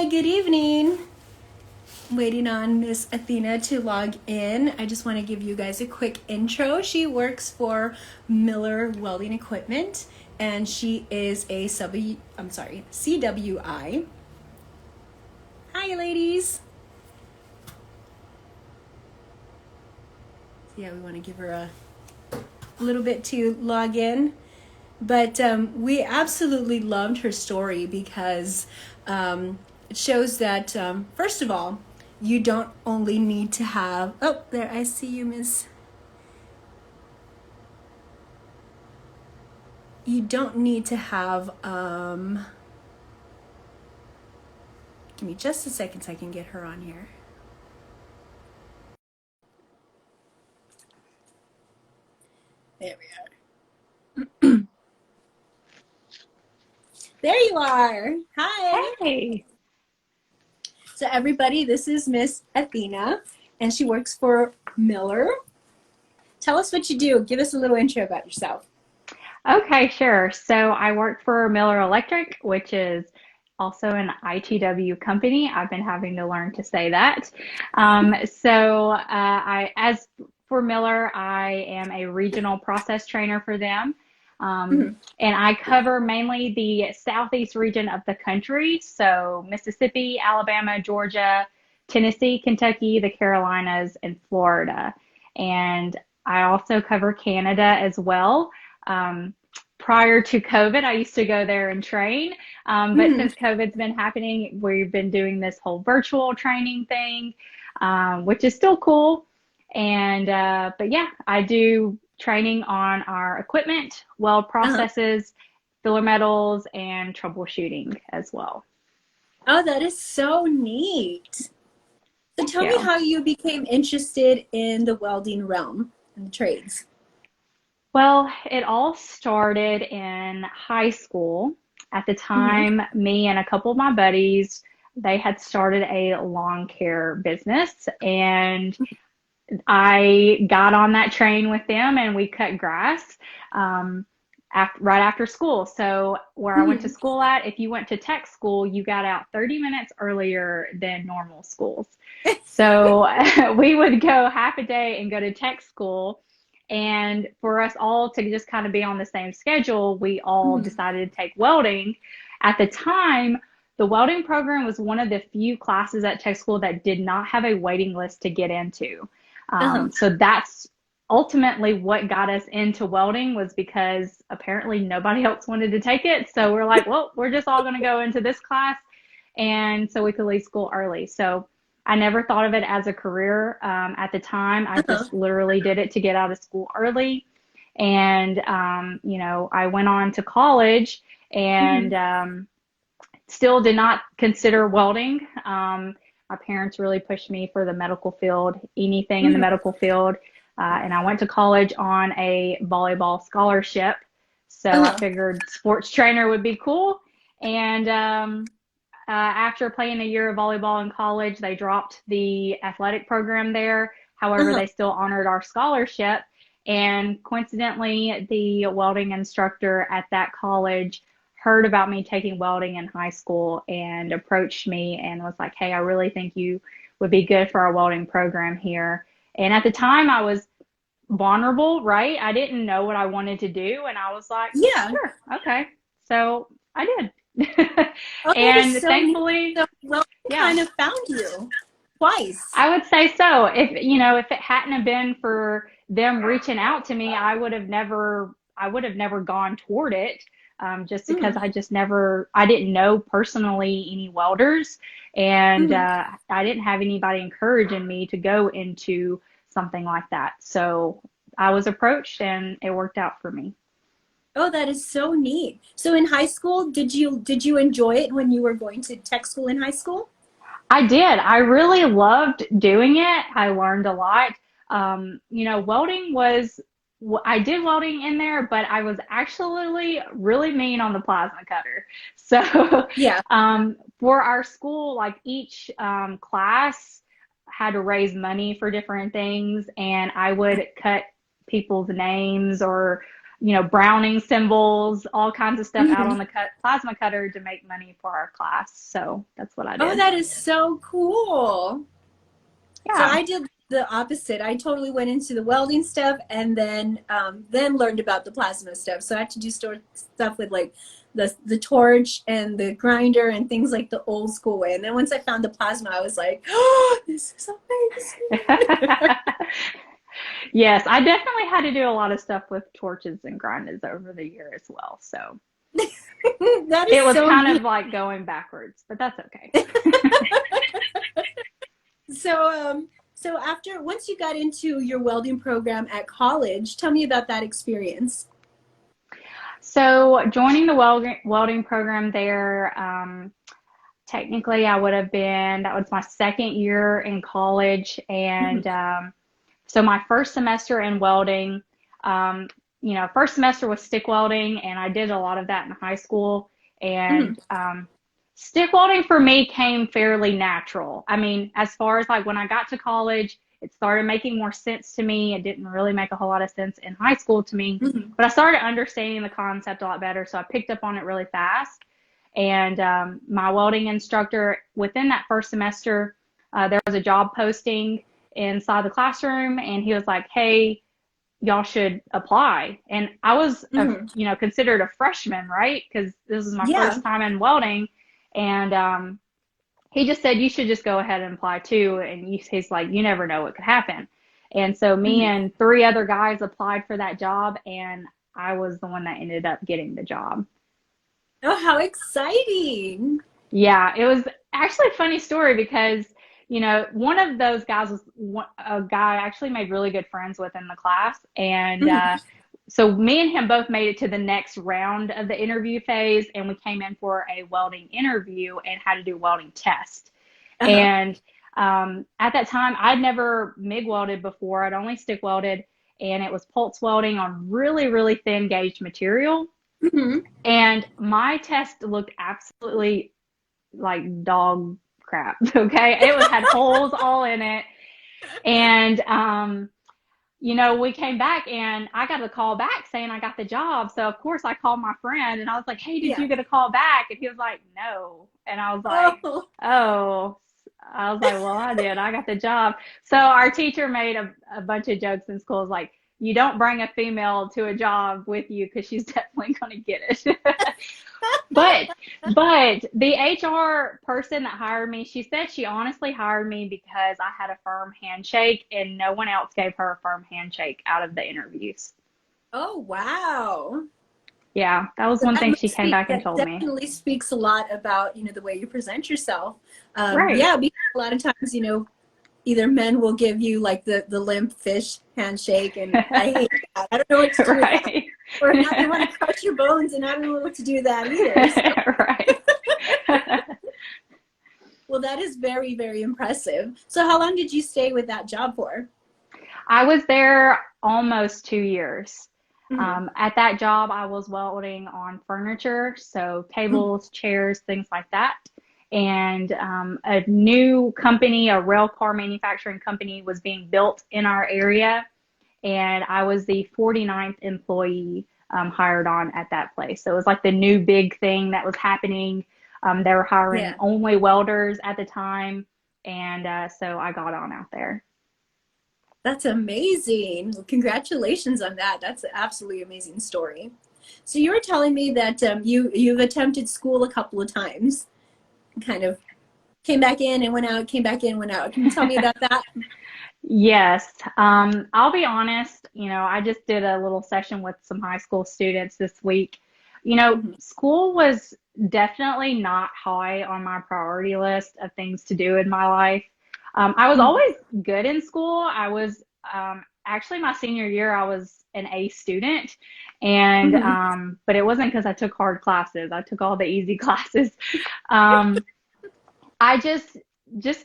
Good evening. Waiting on Miss Athena to log in. I just want to give you guys a quick intro. She works for Miller Welding Equipment and she is a CWI. Hi, ladies. Yeah, we want to give her a little bit to log in. But we absolutely loved her story because it shows that, first of all, you don't only need to have, oh, there, I see you, Miss. You don't need to have, give me just a second so I can get her on here. There we are. There you are. Hi. Hey. So everybody, this is Miss Athena, and she works for Miller. Tell us what you do. Give us a little intro about yourself. Okay, sure. So I work for Miller Electric, which is also an ITW company. I've been having to learn to say that. As for Miller, I am a regional process trainer for them. And I cover mainly the southeast region of the country. So Mississippi, Alabama, Georgia, Tennessee, Kentucky, the Carolinas, and Florida. And I also cover Canada as well. Prior to COVID, I used to go there and train. But since COVID's been happening, we've been doing this whole virtual training thing, which is still cool. But yeah, I do training on our equipment, weld processes, filler metals, and troubleshooting as well. Oh, that is so neat. So Thank tell me you. how you became interested in the welding realm and the trades. Well, it all started in high school. At the time, me and a couple of my buddies, they had started a lawn care business, and I got on that train with them and we cut grass right after school. So where I went to school at, if you went to tech school, you got out 30 minutes earlier than normal schools. So we would go half a day and go to tech school. And for us all to just kind of be on the same schedule, we all decided to take welding. At the time, the welding program was one of the few classes at tech school that did not have a waiting list to get into. So that's ultimately what got us into welding, was because apparently nobody else wanted to take it. So we're like, well, we're just all going to go into this class. And so we could leave school early. So I never thought of it as a career at the time. I just literally did it to get out of school early. And, I went on to college and still did not consider welding. My parents really pushed me for the medical field, anything in the medical field. And I went to college on a volleyball scholarship. So I figured sports trainer would be cool. And after playing a year of volleyball in college, they dropped the athletic program there. However, they still honored our scholarship. And coincidentally, the welding instructor at that college heard about me taking welding in high school and approached me and was like, hey, I really think you would be good for our welding program here. And at the time I was vulnerable, right? I didn't know what I wanted to do. And I was like, Yeah. sure, okay. So I did. Oh, that is And so neat. thankfully, So welding yeah, kind of found you twice. I would say so. If it hadn't have been for them reaching out to me, I would have never gone toward it. Just because I didn't know personally any welders, and I didn't have anybody encouraging me to go into something like that. So I was approached and it worked out for me. Oh, that is so neat. So in high school, did you enjoy it when you were going to tech school in high school? I did. I really loved doing it. I learned a lot. Welding was, I did welding in there, but I was actually really mean on the plasma cutter. So, Yeah. for our school, like each class had to raise money for different things, and I would cut people's names or browning symbols, all kinds of stuff out Mhm. on the plasma cutter to make money for our class. So that's what I Oh, did. that is so cool. So Yeah. I did the opposite. I totally went into the welding stuff and then learned about the plasma stuff. So I had to do stuff with like the torch and the grinder and things like the old school way. And then once I found the plasma, I was like, oh, this is amazing. Yes, I definitely had to do a lot of stuff with torches and grinders over the year as well. So That is it was so kind neat. of like going backwards, but that's okay. So, so after once you got into your welding program at college, tell me about that experience. So joining the welding program there, technically I would have been, that was my second year in college. Mhm. And so my first semester in welding, um, first semester was stick welding, and I did a lot of that in high school. Mhm. And stick welding for me came fairly natural. I mean, as far as like when I got to college, it started making more sense to me. It didn't really make a whole lot of sense in high school to me, Mhm. but I started understanding the concept a lot better. So I picked up on it really fast. And my welding instructor, within that first semester, there was a job posting inside the classroom, and he was like, "Hey, y'all should apply." And I was, Mhm. considered a freshman, right? Because this was my Yeah. first time in welding, and he just said, "You should just go ahead and apply too." And he's like, "You never know what could happen." And so me Mhm. and three other guys applied for that job, and I was the one that ended up getting the job. Oh, how exciting. Yeah, it was actually a funny story because, one of those guys was a guy I actually made really good friends with in the class. And Mhm. so me and him both made it to the next round of the interview phase, and we came in for a welding interview and had to do a welding test. Uh-huh. And at that time, I'd never MIG welded before. I'd only stick welded, and it was pulse welding on really, really thin gauge material. Mhm. And my test looked absolutely like dog crap. Okay. Had holes all in it. And, we came back and I got a call back saying I got the job. So of course I called my friend and I was like, "Hey, did Yeah. you get a call back?" And he was like, "No." And I was like, Oh. "Oh." I was like, "Well, I did. I got the job." So our teacher made a bunch of jokes in school, like, "You don't bring a female to a job with you because she's definitely going to get it." But the HR person that hired me, she said she honestly hired me because I had a firm handshake and no one else gave her a firm handshake out of the interviews. Oh, wow. Yeah, that was one That thing she must came speak, back and that told me. definitely speaks a lot about, the way you present yourself. Right. Yeah, because a lot of times, either men will give you like the limp fish handshake, and I hate that. I don't know what to do with that. Right. Or now they want to crush your bones, and I don't know what to do with that either. So, Right. well, that is very, very impressive. So, how long did you stay with that job for? I was there almost 2 years. Mm-hmm. At that job, I was welding on furniture, so tables, chairs, things like that. And a new company, a rail car manufacturing company, was being built in our area. And I was the 49th employee hired on at that place. So it was like the new big thing that was happening. They were hiring Yeah. only welders at the time. And so I got on out there. That's amazing. Well, congratulations on that. That's an absolutely amazing story. So you were telling me that you've attempted school a couple of times, kind of came back in and went out, came back in, went out. Can you tell me about that? Yes. I'll be honest, I just did a little session with some high school students this week. Mhm. School was definitely not high on my priority list of things to do in my life. I was Mhm. always good in school. I was actually my senior year, I was an A student, and Mhm. but it wasn't because I took hard classes. I took all the easy classes. Um, I just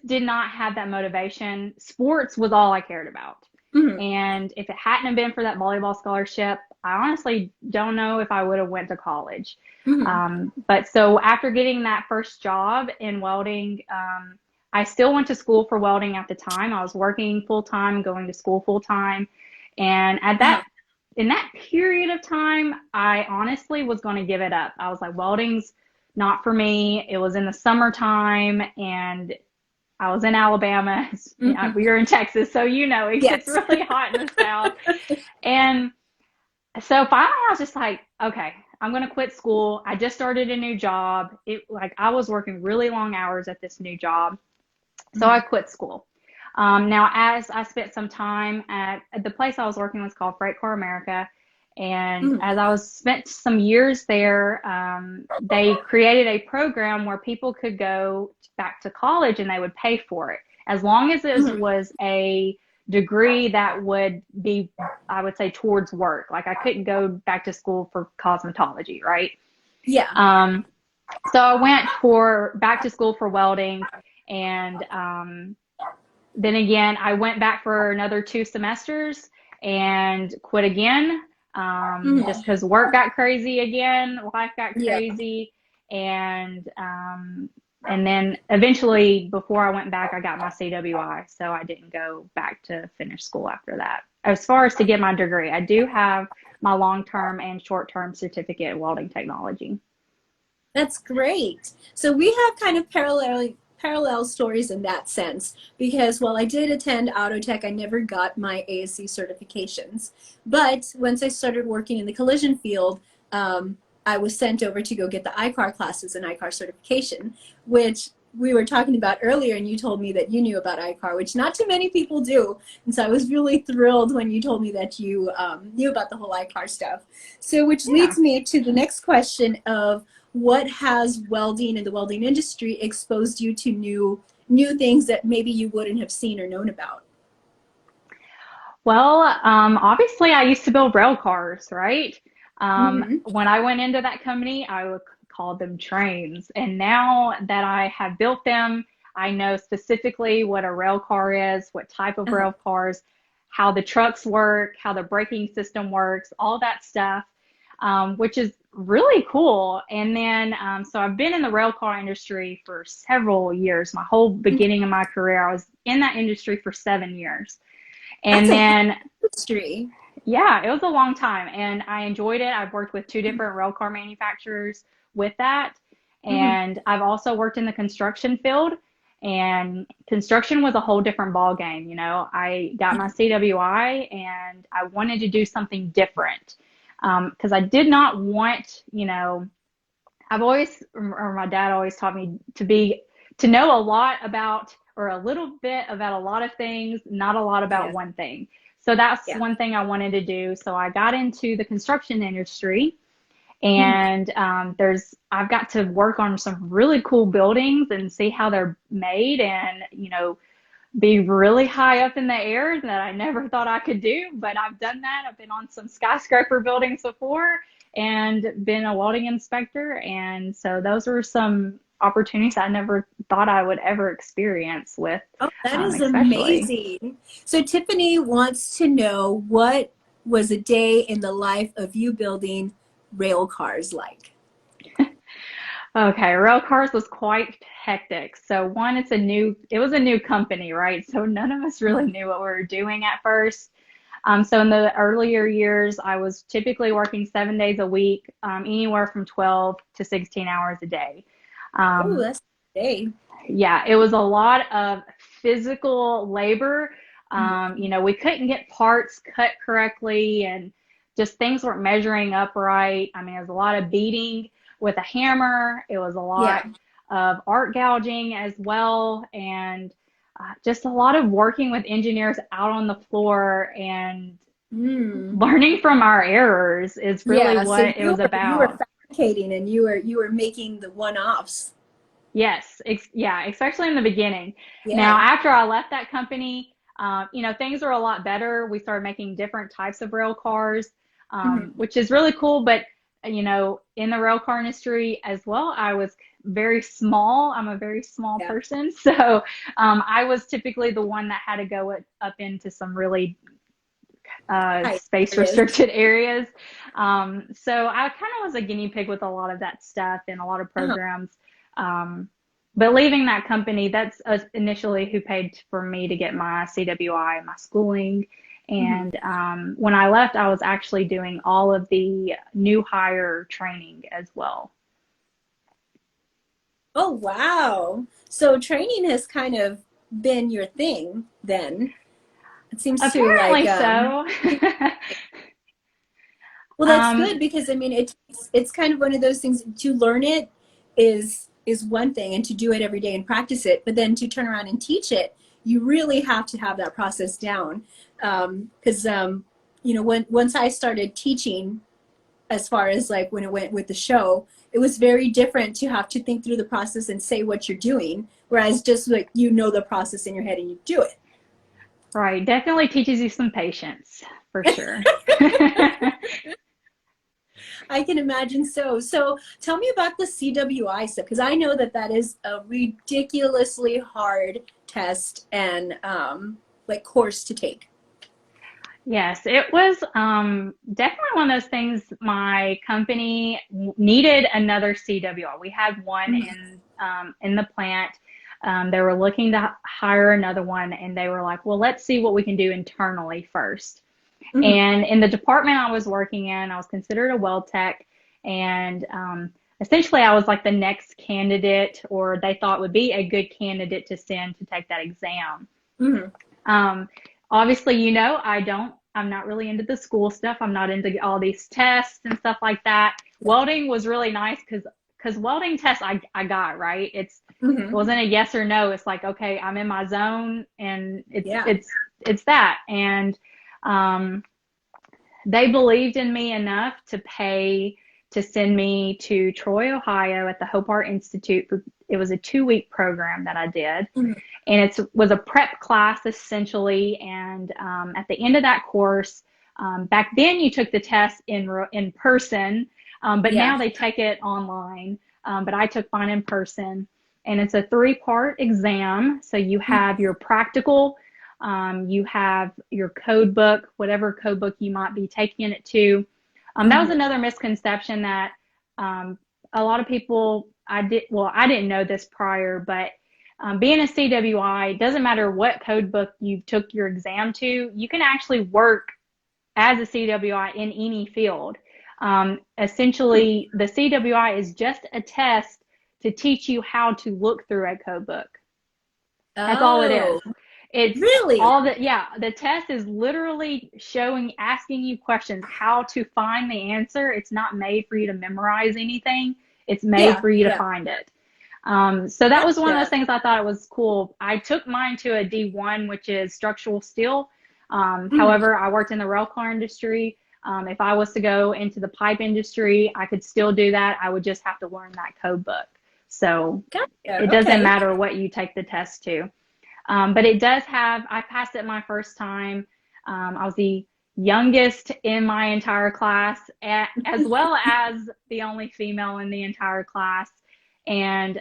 did not have that motivation. Sports was all I cared about. Mhm. And if it hadn't have been for that volleyball scholarship, I honestly don't know if I would have went to college. Mhm. But so after getting that first job in welding, I still went to school for welding at the time. I was working full time, going to school full time. And at Uh-huh. that in that period of time, I honestly was going to give it up. I was like, welding's not for me. It was in the summertime and I was in Alabama. Hmm. We were in Texas, so it gets Yes. really hot in the South. And so finally, I was just like, okay, I'm going to quit school. I just started a new job. I was working really long hours at this new job. So I Hmm. quit school. Now, as I spent some time at the place I was working was called Freight Car America, and Hmm. as I was spent some years there, they created a program where people could go back to college and they would pay for it as long as it Hmm. was a degree that would be, I would say, towards work. Like I couldn't go back to school for cosmetology, right? Yeah. Um, so I went for back to school for welding, and then again, I went back for another 2 semesters and quit again, just Hmm. because work got crazy again, life got Yeah. crazy, and and then eventually, before I went back, I got my CWI, so I didn't go back to finish school after that. As far as to get my degree, I do have my long-term and short-term certificate in welding technology. That's great. So we have kind of parallel stories in that sense because while I did attend auto tech, I never got my ASC certifications. But once I started working in the collision field, I was sent over to go get the ICAR classes and ICAR certification, which we were talking about earlier, and you told me that you knew about ICAR, which not too many people do. And so I was really thrilled when you told me that you knew about the whole ICAR stuff. So, which Yeah. leads me to the next question of what has welding and the welding industry exposed you to new things that maybe you wouldn't have seen or known about? Well, obviously, I used to build rail cars, right? Mm-hmm. When I went into that company, I would call them trains. And now that I have built them, I know specifically what a rail car is, what type of Uh-huh. rail cars, how the trucks work, how the braking system works, all that stuff, which is really cool. And then, so I've been in the rail car industry for several years. My whole beginning of my career, I was in that industry for 7 years. That's And a huge then industry. yeah, it was a long time and I enjoyed it. I've worked with two different rail car manufacturers with that. Mm-hmm. And I've also worked in the construction field, and construction was a whole different ball game. I got my CWI and I wanted to do something different because I did not want, I've always, or my dad always taught me to know a lot about, or a little bit about a lot of things, not a lot about Yeah. one thing. So that's Yeah. one thing I wanted to do. So I got into the construction industry, Mm-hmm. and I've got to work on some really cool buildings and see how they're made, and be really high up in the air that I never thought I could do, but I've done that. I've been on some skyscraper buildings before and been a welding inspector. And so those were some opportunities I never thought I would ever experience with, Oh, that is especially. amazing. So Tiffany wants to know what was a day in the life of you building rail cars like? Okay, rail cars was quite hectic. So one, it was a new company, right? So none of us really knew what we were doing at first. So in the earlier years, I was typically working 7 days a week, anywhere from 12 to 16 hours a day. Oh, Um, that's a day. yeah, it was a lot of physical labor. We couldn't get parts cut correctly, and just things weren't measuring up right. I mean, it was a lot of beating with a hammer. It was a lot Yeah. of art gouging as well, and just a lot of working with engineers out on the floor and Mm. learning from our errors is really Yeah, so what it was you were about. fabricating and you were making the one-offs. Yes, yeah, especially in the beginning. Now, Yeah. after I left that company, things were a lot better. We started making different types of rail cars, Hmm. which is really cool. But, in the rail car industry as well, I was very small. I'm a very small Yeah. person. So I was typically the one that had to go up into some really Hi, space there it is. restricted areas. So I kind of was a guinea pig with a lot of that stuff and a lot of Uh-huh. programs. Um, but leaving that company, that's initially who paid for me to get my CWI and my schooling. Hmm. And when I left, I was actually doing all of the new hire training as well. Oh, wow. So training has kind of been your thing then. It seems to like Apparently so. well, that's um, good because I mean it's kind of one of those things to learn it is one thing and to do it every day and practice it, but then to turn around and teach it, you really have to have that process down. Because you know, once I started teaching, as far as like when it went with the show, it was very different to have to think through the process and say what you're doing, whereas just like you know the process in your head and you do right. Definitely teaches you some patience for it. sure. I can imagine so. So tell me about the CWI stuff, because I know that that is a ridiculously hard test and like course to take. Yes, it was definitely one of those things. My company needed another CWI. We had one Mm-hmm. in the plant. They were looking to hire another one, and they were like, "Well, let's see what we can do internally first." Mm-hmm. And in the department I was working in, I was considered a weld tech, and essentially I was like the next candidate, or they thought would be a good candidate to send to take that exam. Mm-hmm. Um, Obviously, I'm not really into the school stuff. I'm not into all these tests and stuff like that. Welding was really nice because welding tests I got, right. It Mm-hmm. wasn't a yes or no. It's like, okay, I'm in my zone and Yeah. it's that. And um, they believed in me enough to pay to send me to Troy, Ohio at the Hope Art Institute. It was a 2-week program that I did, Mm-hmm. and it was a prep class essentially. And at the end of that course, back then you took the test in person, but Yeah. now they take it online. But I took mine in person, and it's a 3-part exam. So you have your practical, you have your code book, whatever code book you might be taking it to. That was Mm-hmm. another misconception that a lot of people, I didn't know this prior, but being a CWI, doesn't matter what code book you took your exam to, you can actually work as a CWI in any field. Essentially, the CWI is just a test to teach you how to look through a code book. That's all it is. Oh, It's really? all that, yeah, the test is literally asking you questions, how to find the answer. It's not made for you to memorize anything, it's made Yeah. for you to Yeah. find it. So that was one of those Gotcha. things I thought it was cool. I took mine to a D1, which is structural steel. Mm-hmm. However, I worked in the rail car industry. If I was to go into the pipe industry, I could still do that. I would just have to learn that code book. So Gotcha. it doesn't Okay. matter what you take the test to. But it does have, I passed it my first time. I was the youngest in my entire class, as well as the only female in the entire class. And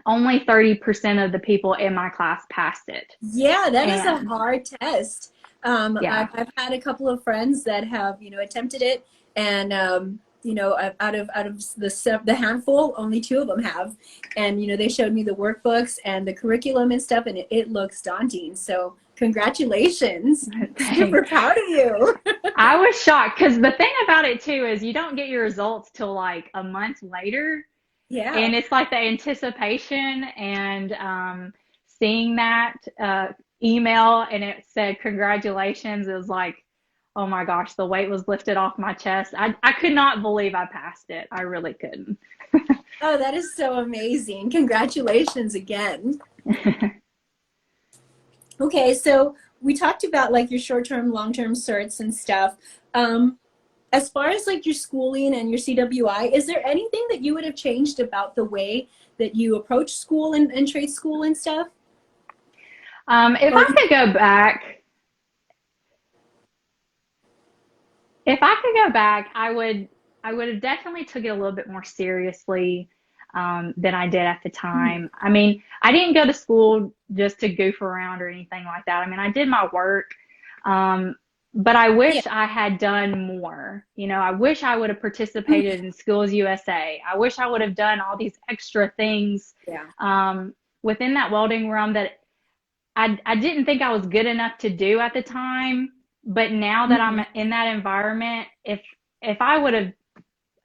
only 30% of the people in my class passed it. Yeah, that is a And hard test. yeah, I've had a couple of friends that have, you know, attempted it, and you know, out of the handful, only 2 of them have, and you know, they showed me the workbooks and the curriculum and stuff, and it looks daunting. So, congratulations! Super thanks. proud of you. I was shocked because the thing about it too is you don't get your results till like a month later. Yeah. And it's like the anticipation and seeing that email and it said congratulations. It was like, oh my gosh, the weight was lifted off my chest. I could not believe I passed it. I really couldn't. Oh, that is so amazing! Congratulations again. Okay, so we talked about like your short-term, long-term certs and stuff. Um, as far as like your schooling and your CWI, is there anything that you would have changed about the way that you approach school and trade school and stuff? If Or I could go back, if I could go back, I would have definitely took it a little bit more seriously than I did at the Mhm. time. I mean, I didn't go to school just to goof around or anything like that. I mean, I did my work, um, but I Yeah. wish I had done more. You know, I wish I would have Mhm. participated in Schools USA. I wish I would have done all these extra things Yeah. within that welding realm that I didn't think I was good enough to do at the time. But now that I'm Mhm. in that environment, if I would have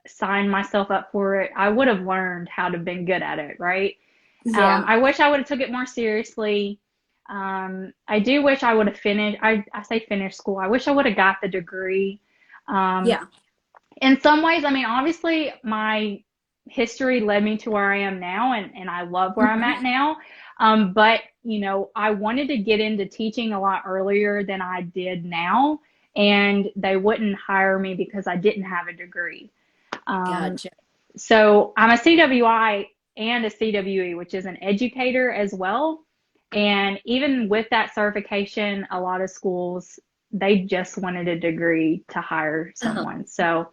signed myself up for it, I would have learned how to been good at it, right? Yeah. I wish I would have took it more seriously. I do wish I would have finished. I say finished school. I wish I would have got the degree. Um, Yeah. in some ways, I mean, obviously, my history led me to where I am now, and I love where I'm Mhm. at now. But, I wanted to get into teaching a lot earlier than I did now, and they wouldn't hire me because I didn't have a degree. Um, Gotcha. so I'm a CWI and a CWE, which is an educator as well. And even with that certification, a lot of schools, they just wanted a degree to hire Uh-huh. someone. So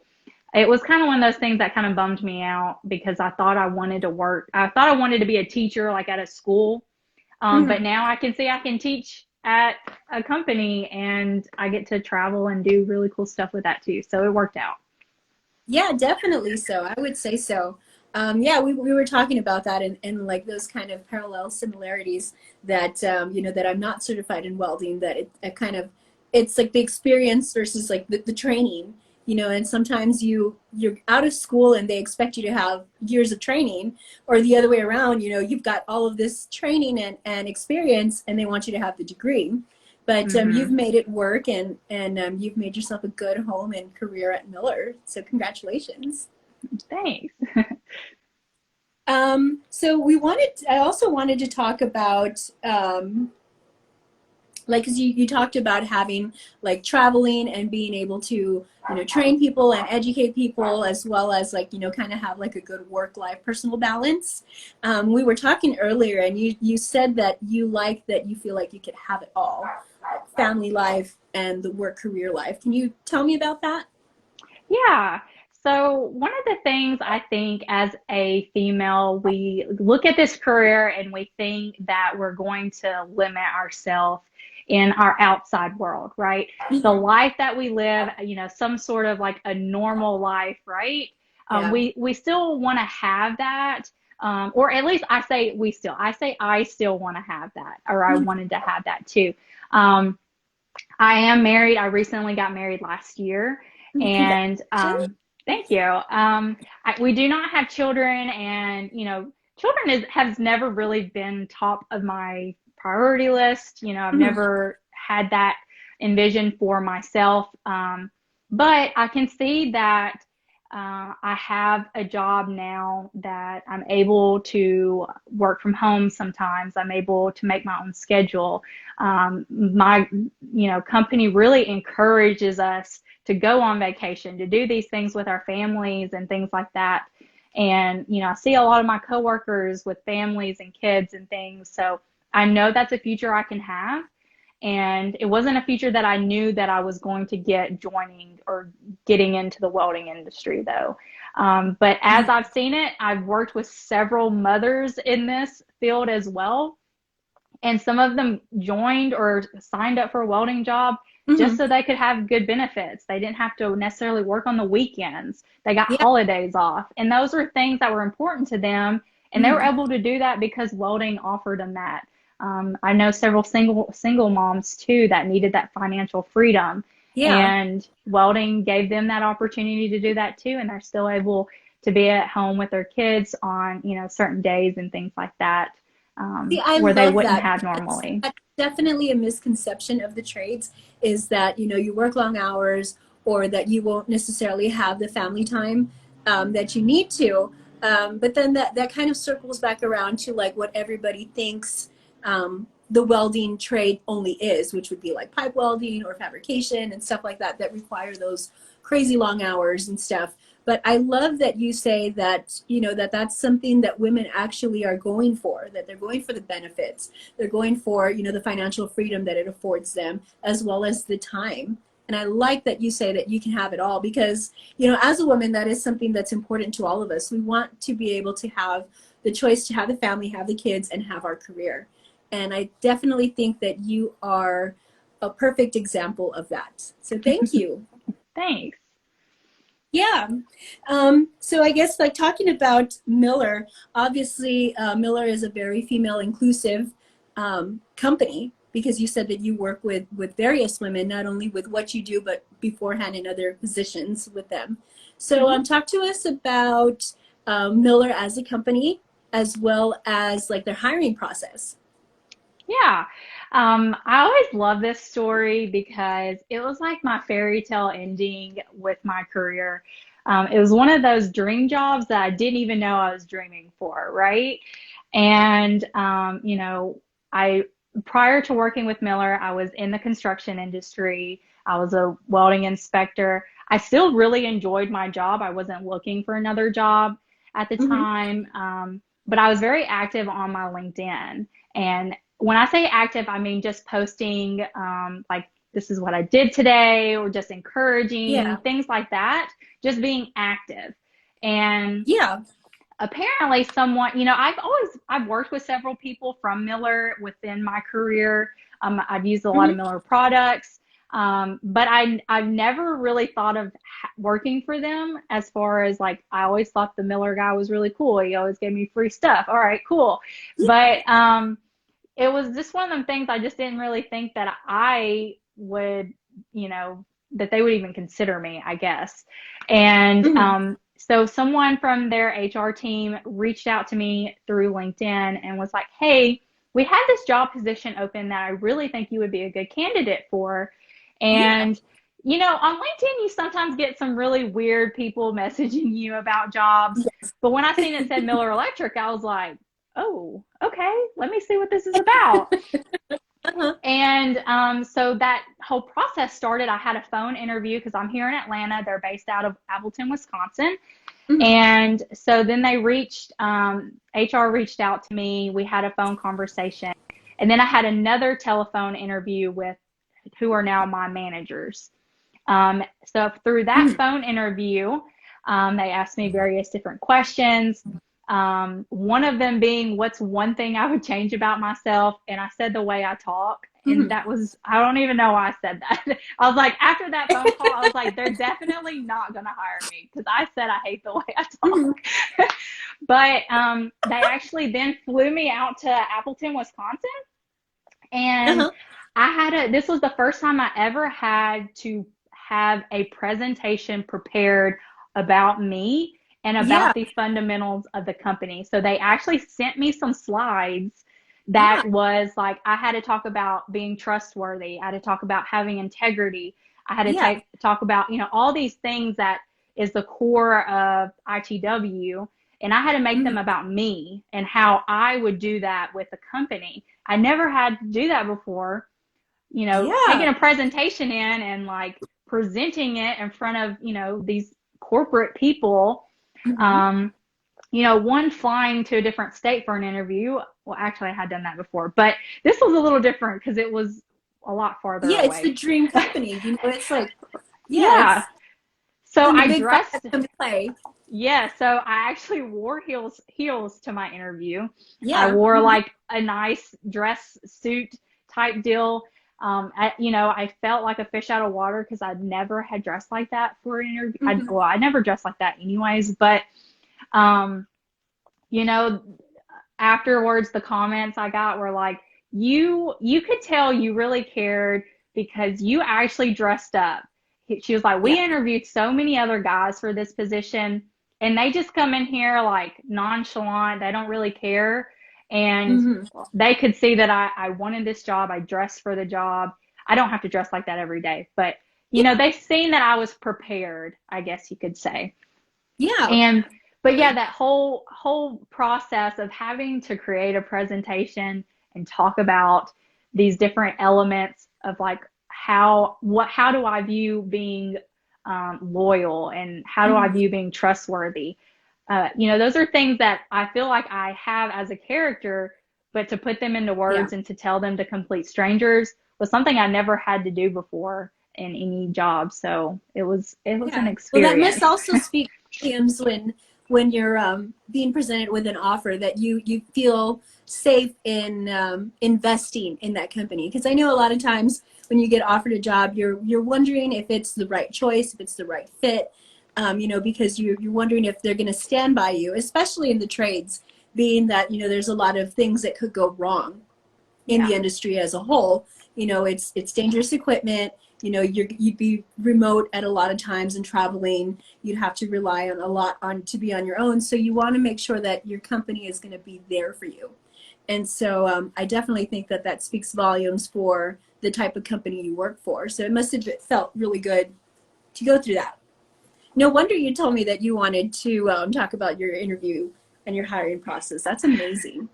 it was kind of one of those things that kind of bummed me out because I thought I wanted to work. I thought I wanted to be a teacher like at a school. But Mhm. now I can see I can teach at a company and I get to travel and do really cool stuff with that too. So it worked out. Yeah, definitely so. I would say so. Yeah, we were talking about that and like those kind of parallel similarities that that I'm not certified in welding, that it kind of it's like the experience versus like the training, and sometimes you're out of school and they expect you to have years of training, or the other way around, you've got all of this training and experience and they want you to have the degree. But you've Hmm. made it work, and you've made yourself a good home and career at Miller. So congratulations. Thanks. So I also wanted to talk about, like, because you talked about having like traveling and being able to, train people and educate people, as well as like, kind of have like a good work-life personal balance. We were talking earlier and you said that you feel like you could have it all, family life and the work career life. Can you tell me about that? Yeah. So, one of the things I think as a female, we look at this career and we think that we're going to limit ourselves in our outside world, right? The life that we live, some sort of like a normal life, right? Yeah. We still want to have that. Or at least I still want to have that, or I wanted to have that too. Um, I am married. I recently got married last year, and Congratulations. thank you. We do not have children, and children has never really been top of my priority list. I've Mhm. never had that envisioned for myself, but I can see that I have a job now that I'm able to work from home sometimes. I'm able to make my own schedule. My company really encourages us to go on vacation, to do these things with our families and things like that. And I see a lot of my coworkers with families and kids and things. So I know that's a future I can have. And it wasn't a future that I knew that I was going to get joining or getting into the welding industry, though. But as I've seen it, I've worked with several mothers in this field as well. And some of them joined or signed up for a welding job just Mhm. so they could have good benefits. They didn't have to necessarily work on the weekends. They got Yeah. holidays off. And those were things that were important to them. And they were Mhm. able to do that because welding offered them that. I know several single moms too that needed that financial freedom. Yeah. And welding gave them that opportunity to do that too. And they're still able to be at home with their kids on, certain days and things like that, See, I where they love wouldn't that have because normally. that's definitely a misconception of the trades, is that, you work long hours, or that you won't necessarily have the family time that you need to. But then that kind of circles back around to like what everybody thinks the welding trade only is, which would be like pipe welding or fabrication and stuff like that, that require those crazy long hours and stuff. But I love that you say that, that's something that women actually are going for, that they're going for the benefits. They're going for, the financial freedom that it affords them, as well as the time. And I like that you say that you can have it all, because, as a woman, that is something that's important to all of us. We want to be able to have the choice to have the family, have the kids, and have our career. And I definitely think that you are a perfect example of that. So thank you. Thanks. Yeah. So I guess like talking about Miller, obviously Miller is a very female inclusive company, because you said that you work with various women, not only with what you do, but beforehand in other positions with them. So Mhm. talk to us about Miller as a company, as well as like their hiring process. Yeah. I always love this story because it was like my fairy tale ending with my career. It was one of those dream jobs that I didn't even know I was dreaming for, right? And, I, prior to working with Miller, I was in the construction industry. I was a welding inspector. I still really enjoyed my job. I wasn't looking for another job at the Hmm. time, but I was very active on my LinkedIn. And when I say active, I mean just posting like this is what I did today, or just encouraging Yeah. things like that, just being active. And Yeah. apparently someone, I've worked with several people from Miller within my career. I've used a lot of Hmm. Miller products. But I've never really thought of working for them, as far as like, I always thought the Miller guy was really cool. He always gave me free stuff. All right, cool. But it was just one of them things I just didn't really think that I would, that they would even consider me, I guess. And Hmm. so someone from their HR team reached out to me through LinkedIn and was like, hey, we had this job position open that I really think you would be a good candidate for. Yeah. And, on LinkedIn, you sometimes get some really weird people messaging you about jobs. Yes. But when I seen it said Miller Electric, I was like, oh, okay, let me see what this is about. Uh-huh. And so that whole process started. I had a phone interview because I'm here in Atlanta. They're based out of Appleton, Wisconsin. Hmm. And so then HR reached out to me. We had a phone conversation. And then I had another telephone interview with who are now my managers. So through that Hmm. phone interview, they asked me various different questions. One of them being, what's one thing I would change about myself? And I said the way I talk. And Hmm. that was, I don't even know why I said that. I was like, after that phone call, I was like, they're definitely not going to hire me because I said I hate the way I Hmm. talk. But they actually then flew me out to Appleton, Wisconsin. And Uh-huh. this was the first time I ever had to have a presentation prepared about me and Yeah. about the fundamentals of the company. So they actually sent me some slides Yeah. that was like, I had to talk about being trustworthy. I had to talk about having integrity. I had to Yeah. talk about, all these things that is the core of ITW. And I had to make Hmm. them about me and how I would do that with the company. I never had to do that before, taking Yeah. a presentation in and like presenting it in front of, these corporate people. Hmm. Um, one flying to a different state for an interview. Well, actually, I had done that before, but this was a little different because it was a lot farther Yeah, it's away. the dream company. It's like, yeah, Yeah. it's So when the I big bucks dressed, come to play. yeah, so I actually wore heels to my interview. I Yeah. wore Hmm. like a nice dress suit type deal. I felt like a fish out of water because I never had dressed like that for an interview. Hmm. I never dressed like that anyways, but um, you know, afterwards the comments I got were like, you could tell you really cared because you actually dressed up. She was like, we Yeah. interviewed so many other guys for this position and they just come in here like nonchalant. They don't really care. And Hmm. they could see that I wanted this job. I dressed for the job. I don't have to dress like that every day, but Yeah. they've seen that I was prepared, I guess you could say. Yeah. And but yeah, Really. that whole process of having to create a presentation and talk about these different elements of like how do I view being loyal, and how do I Hmm. view being trustworthy. Those are things that I feel like I have as a character, but to put them into Yeah. words and to tell them to complete strangers was something I never had to do before in any job. So it was an Yeah. Well, that must experience. also speak volumes when you're being presented with an offer that you feel safe in investing in that company. Because I know a lot of times when you get offered a job, you're wondering if it's the right choice, if it's the right fit. Because you're wondering if they're going to stand by you, especially in the trades, being that there's a lot of things that could go wrong. in Yeah. the industry as a whole. You know, it's dangerous equipment. You know, you'd be remote at a lot of times and traveling. You'd have to rely on a lot on to be on your own. So you want to make sure that your company is going to be there for you. And so I definitely think that that speaks volumes for the type of company you work for. So it must have felt really good to go through that. No wonder you told me that you wanted to talk about your interview and your hiring process. That's amazing.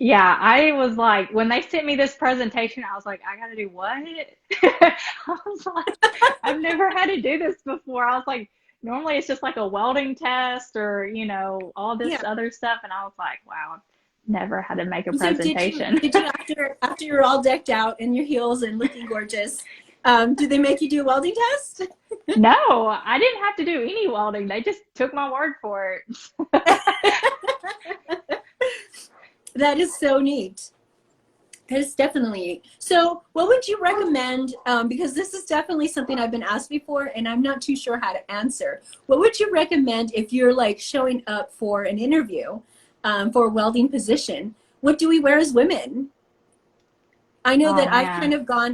Yeah, I was like, when they sent me this presentation, I was like, I gotta do what? I was like, I've never had to do this before. I was like, normally it's just like a welding test or, all Yeah. this other stuff. And I was like, wow, I've never had to make a So did you presentation. after you're all decked out in your heels and looking gorgeous, did they make you do a welding test? No, I didn't have to do any welding. They just took my word for it. That is so neat. That is definitely neat. So what would you recommend, because this is definitely something I've been asked before and I'm not too sure how to answer. What would you recommend if you're like showing up for an interview for a welding position? What do we wear as women? I know Oh that man.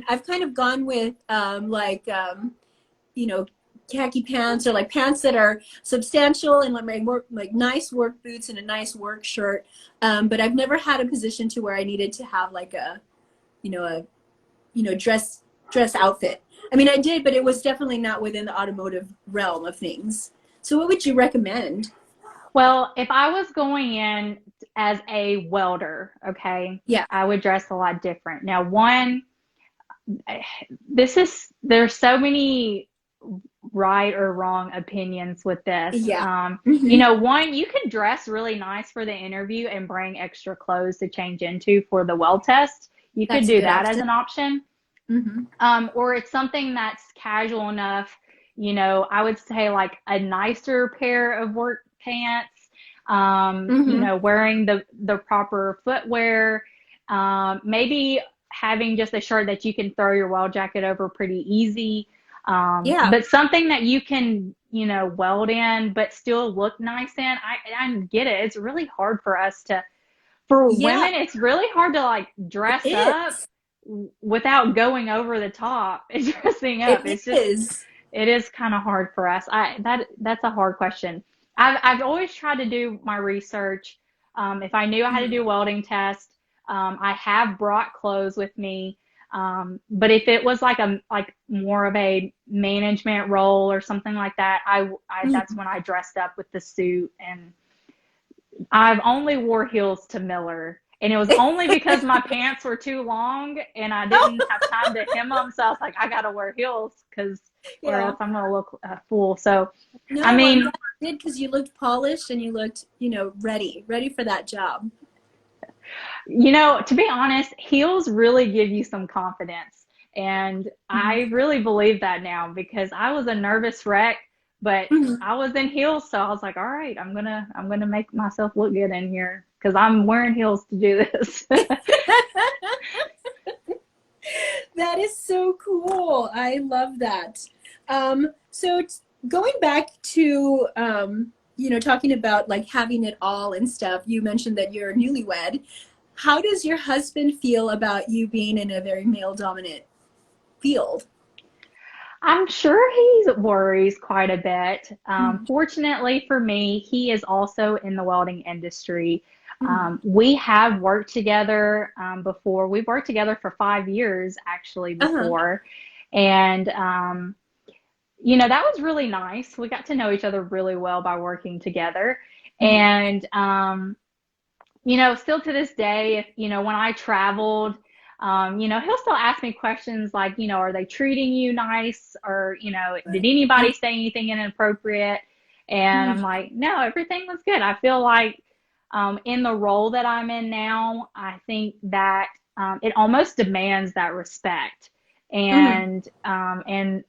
I've kind of gone with you know, khaki pants or like pants that are substantial and like my work, like nice work boots and a nice work shirt. But I've never had a position to where I needed to have like a, a, dress outfit. I mean, I did, but it was definitely not within the automotive realm of things. So what would you recommend? Well, if I was going in as a welder, okay, Yeah. I would dress a lot different. Now, one, there's so many right or wrong opinions with this. Yeah. Hmm. One, you can dress really nice for the interview and bring extra clothes to change into for the weld test. You could That's a do good that as option. an option. Hmm. Or it's something that's casual enough. I would say like a nicer pair of work pants, Hmm. wearing the proper footwear, maybe having just a shirt that you can throw your weld jacket over pretty easy. Yeah. But something that you can, weld in, but still look nice in. I get it. It's really hard for Yeah, women, it's really hard to like it dress up is. without going over the top and dressing up. It It's just, is. it is kind of hard for us. That's a hard question. I've always tried to do my research. If I knew I had to Mhm. do a welding test, I have brought clothes with me. But if it was like more of a management role or something like that, that's Mhm. when I dressed up with the suit. And I've only wore heels to Miller, and it was only because my pants were too long and I didn't have time to hem them. So I was like, I gotta wear heels because, or Yeah. else I'm gonna look a fool. So, I No, I'm mean, glad you did because you looked polished and you looked, ready for that job. to be honest, heels really give you some confidence, and Mhm. I really believe that now because I was a nervous wreck, but Mhm. I was in heels, so I was like, all right, I'm gonna make myself look good in here because I'm wearing heels to do this. That is so cool. I love that. So going back to talking about like having it all and stuff, you mentioned that you're newlywed. How does your husband feel about you being in a very male dominant field? I'm sure he worries quite a bit. Mhm. Fortunately for me, he is also in the welding industry. Mhm. We have worked together before. We've worked together for 5 years actually Uh-huh. before. And, that was really nice. We got to know each other really well by working together. Mhm. And, still to this day, if, when I traveled, he'll still ask me questions like, are they treating you nice? Or, did anybody say anything inappropriate? And I'm Mhm. like, no, everything was good. I feel like in the role that I'm in now, I think that it almost demands that respect. Mhm. And,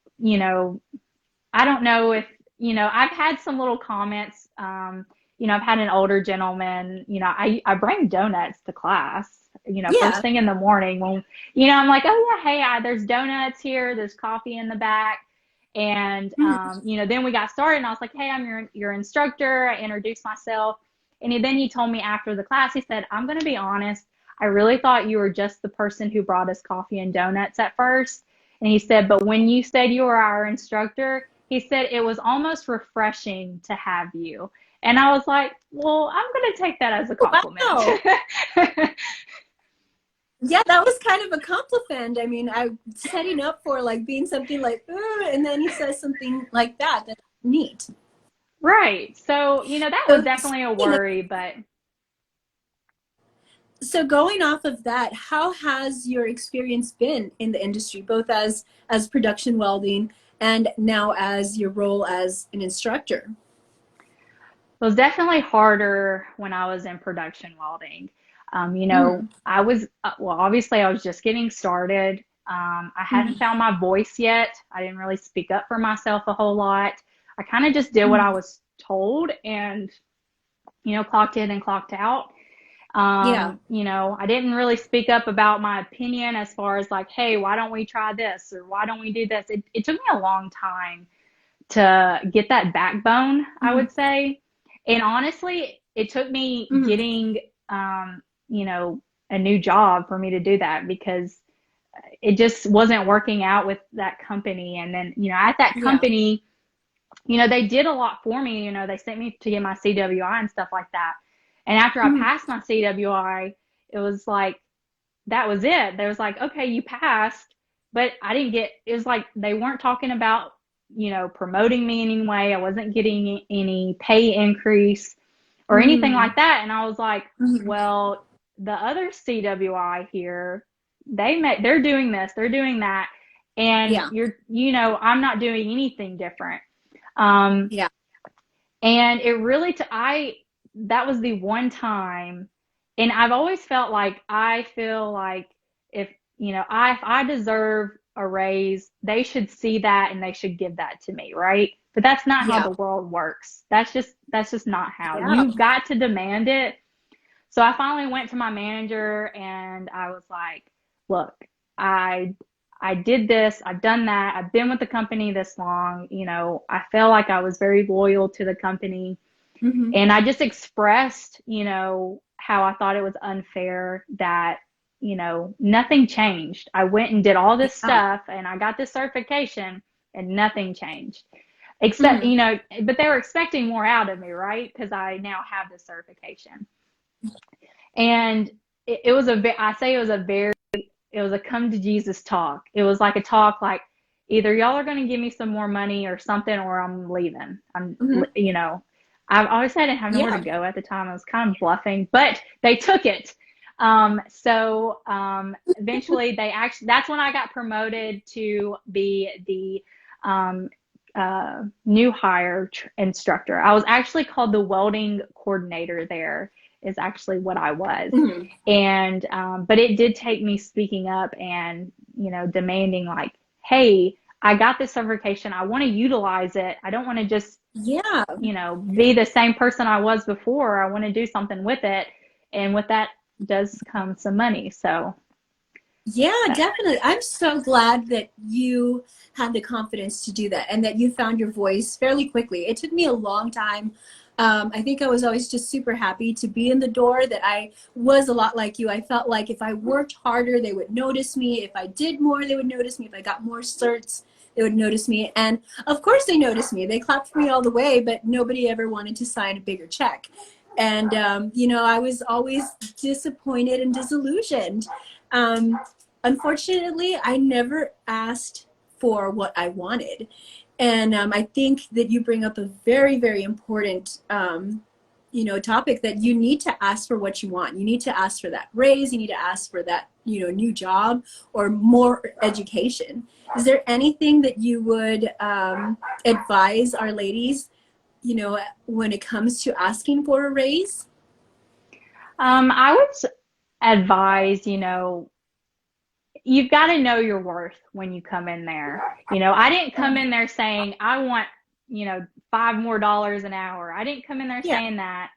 I don't know if, I've had some little comments. I've had an older gentleman, I bring donuts to class, first Yeah. thing in the morning when, I'm like, oh yeah, hey, there's donuts here, there's coffee in the back. And, Mhm. then we got started and I was like, hey, I'm your instructor. I introduced myself. And then he told me after the class, he said, I'm going to be honest. I really thought you were just the person who brought us coffee and donuts at first. And he said, but when you said you were our instructor, he said it was almost refreshing to have you. And I was like, well, I'm going to take that as a compliment. Wow. Yeah, that was kind of a compliment. I mean, I setting up for like being something like, and then he says something like that. That's neat. Right. So, that was So, definitely a worry, but so going off of that, how has your experience been in the industry, both as production welding and now as your role as an instructor? it was definitely harder when I was in production welding. Mm, I was, well, obviously, I was just getting started. I hadn't mm, found my voice yet. I didn't really speak up for myself a whole lot. I kind of just did what I mm. was told and, clocked in and clocked out. Yeah, I didn't really speak up about my opinion as far as like, hey, why don't we try this or why don't we do this? It took me a long time to get that backbone, I mm, would say. And honestly, it took me mm, getting, you know, a new job for me to do that because it just wasn't working out with that company. And then, at that yeah, company, they did a lot for me. They sent me to get my CWI and stuff like that. And after I mm, passed my CWI, it was like, that was it. They was like, okay, you passed, but I didn't get, it was like they weren't talking about, promoting me in any way. I wasn't getting any pay increase or anything mm, like that. And I was like, mm. well, the other CWI here, they're doing this, they're doing that. And Yeah, I'm not doing anything different. Um, yeah, and it really, that was the one time. And I've always felt like, I feel like if, if I deserve a raise, they should see that and they should give that to me, right? But that's not how yeah, the world works. That's just not how. yeah. You've got to demand it. So I finally went to my manager and I was like, look, I I did this, I've done that, I've been with the company this long, I felt like I was very loyal to the company. Hmm. And I just expressed, how I thought it was unfair that, nothing changed. I went and did all this Yeah. stuff and I got this certification and nothing changed. Except, Hmm. but they were expecting more out of me, right? Because I now have this certification. And it was I say it was a come to Jesus talk. It was like a talk like either y'all are going to give me some more money or something or I'm leaving. Hmm. I obviously I didn't have nowhere to Yeah. go at the time. I was kind of bluffing, but they took it. Eventually that's when I got promoted to be the new hire instructor. I was actually called the welding coordinator there is actually what I was. Hmm. And but it did take me speaking up and demanding like, hey, I got this certification. I want to utilize it. I don't want to just Yeah. be the same person I was before. I want to do something with it. And with that does come some money. So Yeah, that, definitely. I'm so glad that you had the confidence to do that and that you found your voice fairly quickly. It took me a long time. I think I was always just super happy to be in the door, that I was a lot like you. I felt like if I worked harder, they would notice me. If I did more, they would notice me. If I got more certs, they would notice me. And of course they noticed me. They clapped for me all the way, but nobody ever wanted to sign a bigger check. And, I was always disappointed and disillusioned. Um, Unfortunately, I never asked for what I wanted. And I think that you bring up a very, very important, topic, that you need to ask for what you want. You need to ask for that raise. You need to ask for that, new job or more education. Is there anything that you would advise our ladies, when it comes to asking for a raise? I would advise, you've got to know your worth when you come in there. I didn't come in there saying, I want, $5 more an hour. I didn't come in there Yeah. saying that.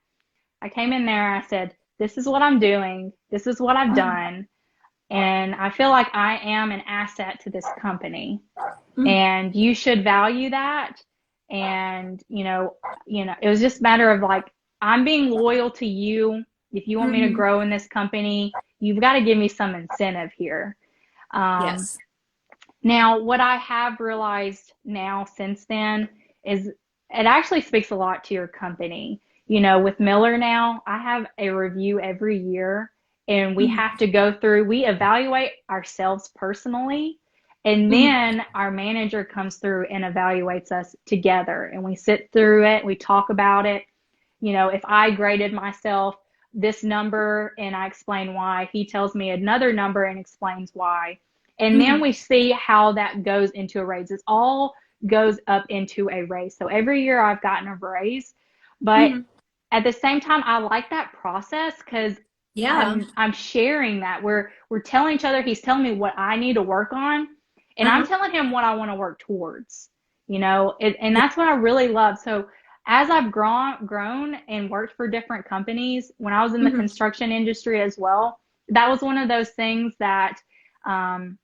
I came in there, I said, this is what I'm doing. This is what I've Mm-hmm. done. And I feel like I am an asset to this company. Mm-hmm. And you should value that. And, it was just a matter of like, I'm being loyal to you. If you want me to Mm-hmm. grow in this company, you've got to give me some incentive here. Um, Yes. Now, what I have realized now since then is it actually speaks a lot to your company. You know, with Miller now, I have a review every year, and we Mhm. have to go through, we evaluate ourselves personally, and Mhm. then our manager comes through and evaluates us together. And we sit through it, we talk about it. You know, if I graded myself this number and I explain why, he tells me another number and explains why. And then Mhm. we see how that goes into a raise. It all goes up into a raise. So every year I've gotten a raise, but Mhm. at the same time, I like that process because Yeah. I'm sharing that. We're telling each other, he's telling me what I need to work on, and I'm Uh-huh. telling him what I want to work towards. You know, and Yeah. that's what I really love. So as I've grown and worked for different companies, when I was in the Mhm. construction industry as well, that was one of those things that um,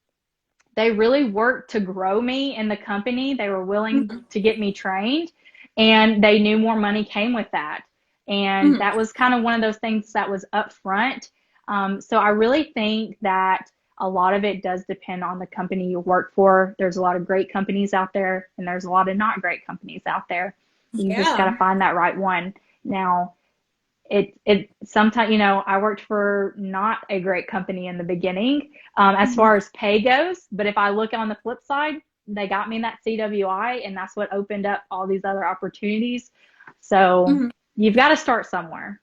they really worked to grow me in the company. They were willing Mhm. to get me trained, and they knew more money came with that. And Mhm. that was kind of one of those things that was upfront. So I really think that a lot of it does depend on the company you work for. There's a lot of great companies out there, and there's a lot of not great companies out there. You just got Yeah. to find that right one. Now, it sometimes, you know, I worked for not a great company in the beginning, as Mhm. far as pay goes, but if I look on the flip side, they got me in that CWI, and that's what opened up all these other opportunities. So Mhm. you've got to start somewhere.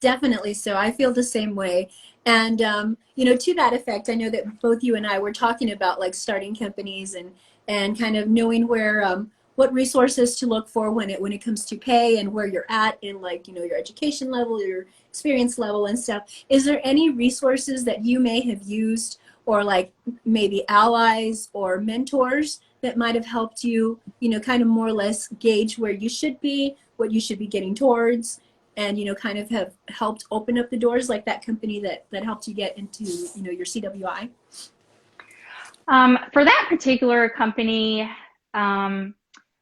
Definitely so. I feel the same way. And to that effect, I know that both you and I were talking about like starting companies and kind of knowing where what resources to look for when it comes to pay and where you're at in like, your education level, your experience level and stuff. Is there any resources that you may have used or like maybe allies or mentors that might have helped you, kind of more or less gauge where you should be, what you should be getting towards? And kind of have helped open up the doors like that company that helped you get into your CWI? For that particular company, um,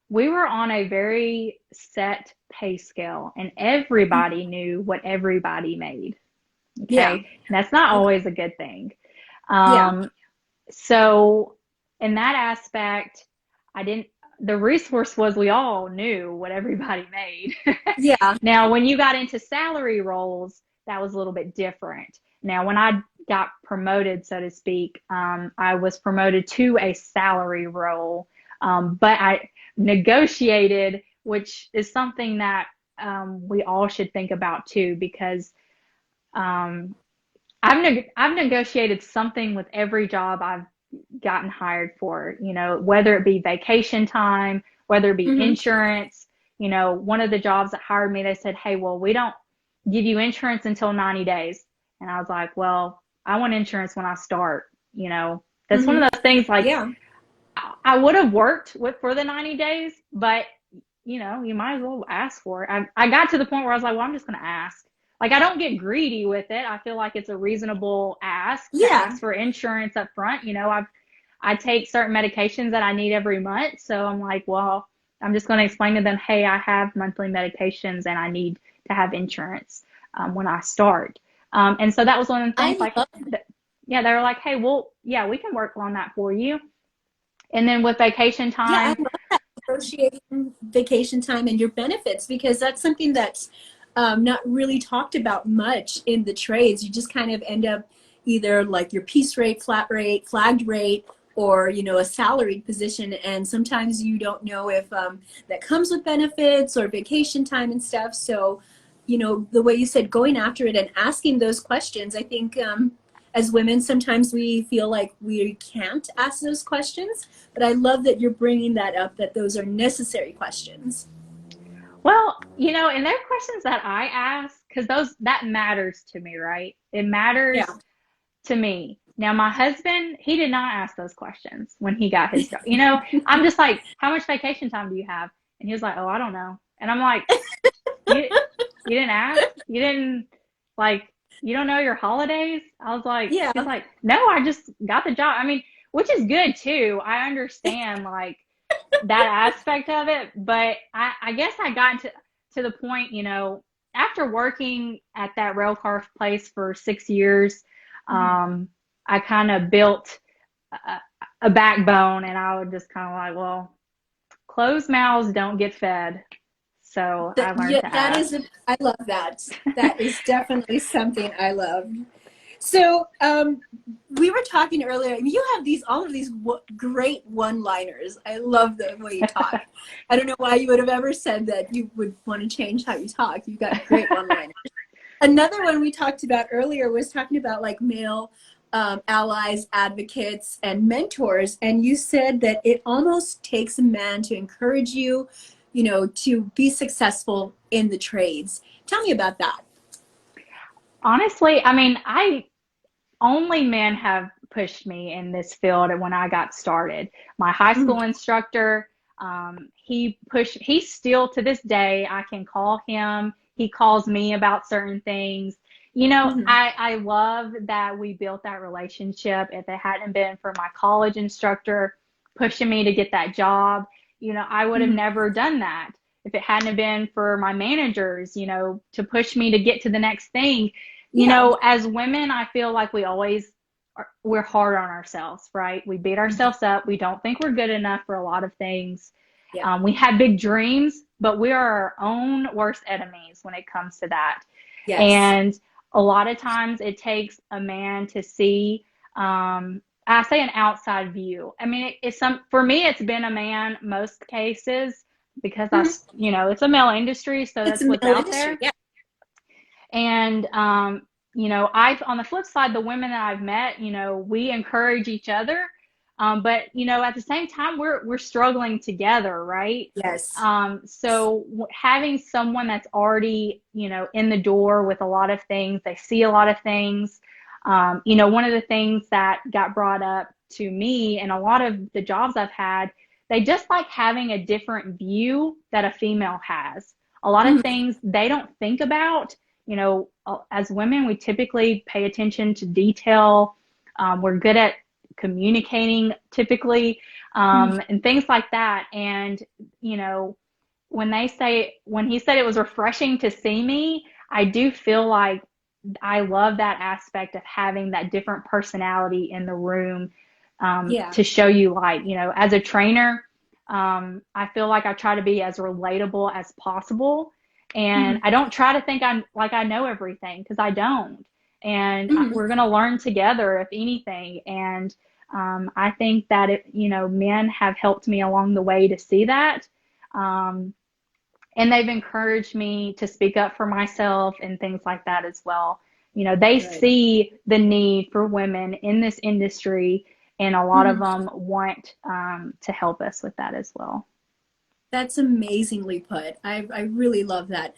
we were on a very set pay scale, and everybody knew what everybody made. Yeah. Okay, and that's not Okay. always a good thing. Yeah. Um, So in that aspect, I didn't, the resource was we all knew what everybody made. Yeah. Now, when you got into salary roles, that was a little bit different. Now, when I got promoted, so to speak, I was promoted to a salary role, but I negotiated, which is something that we all should think about too, because um, I've negotiated something with every job I've gotten hired for, you know, whether it be vacation time, whether it be Hmm. insurance. You know, one of the jobs that hired me, they said, hey, well, we don't give you insurance until 90 days. And I was like, well, I want insurance when I start. You know, that's one Hmm. of those things like Yeah. I would have worked for the 90 days, but you know, you might as well ask for it. I got to the point where I was like, well, I'm just going to ask. Like, I don't get greedy with it. I feel like it's a reasonable ask to Yeah. ask for insurance up front. You know, I take certain medications that I need every month. So I'm like, well, I'm just going to explain to them, hey, I have monthly medications and I need to have insurance when I start. And so that was one of the things I like, love. yeah, they were like, hey, well, yeah, we can work on that for you. And then with vacation Yeah, I time, love that negotiating vacation time and your benefits because that's something that's not really talked about much in the trades. You just kind of end up either like your piece rate, flat rate, flagged rate, or a salaried position, and sometimes you don't know if that comes with benefits or vacation time and stuff. So, the way you said going after it and asking those questions, I think as women sometimes we feel like we can't ask those questions, but I love that you're bringing that up, that those are necessary questions. well, you know, and there are questions that I ask because that matters to me, right? It Yeah. matters to me. Now, my husband, he did not ask those questions when he got his job. You know, I'm just like, how much vacation time do you have? And he was like, oh, I don't know. And I'm like, you you didn't ask? You didn't like you don't know your holidays? I was like, Yeah. he's like, no, I just got the job. I mean, which is good too. I understand like that aspect of it. But I guess I got to the point, you know, after working at that rail car place for 6 years, I kind of built a backbone, and I would just kind of like, well, closed mouths don't get fed. So I learned Yeah, to that is, ask. I love that. That is definitely something I love. So, we were talking earlier. You have all of these great one-liners. I love the way you talk. I don't know why you would have ever said that you would want to change how you talk. You've got great one-liners. Another one we talked about earlier was talking about like male allies, advocates, and mentors. And you said that it almost takes a man to encourage you, to be successful in the trades. Tell me about that. Honestly, I mean, I only men have pushed me in this field when I got started. My high Mm-hmm. school instructor, he pushed, he still to this day, I can call him. He calls me about certain things. Mm-hmm. I love that we built that relationship. If it hadn't been for my college instructor pushing me to get that job, I would have Mm-hmm. never done that. If it hadn't been for my managers, to push me to get to the next thing, Yeah. as women, I feel like we're hard on ourselves, right? We beat Mm-hmm. ourselves up. We don't think we're good enough for a lot of things. Yeah. We have big dreams, but we are our own worst enemies when it comes to that. Yes. And a lot of times it takes a man to see, I say an outside view. I mean, for me, it's been a man most cases because Mm-hmm. it's a male industry, so It's that's a what's male out industry. there. Yeah. And I've on the flip side, the women that I've met, we encourage each other, but at the same time, we're struggling together, right? Yes. So having someone that's already in the door with a lot of things, they see a lot of things. One of the things that got brought up to me and a lot of the jobs I've had, they just like having a different view that a female has. A lot of Mm-hmm. things they don't think about. As women, we typically pay attention to detail. We're good at communicating typically, and things like that. And, when he said it was refreshing to see me, I do feel like I love that aspect of having that different personality in the room, Yeah. to show you light. As a trainer, I feel like I try to be as relatable as possible. And Mm-hmm. I don't try to think I know everything because I don't. And Mm-hmm. we're going to learn together, if anything. And I think that men have helped me along the way to see that. Um, and they've encouraged me to speak up for myself and things like that as well. They Right. see the need for women in this industry, and a lot of Mm-hmm. them want to help us with that as well. That's amazingly put. I really love that.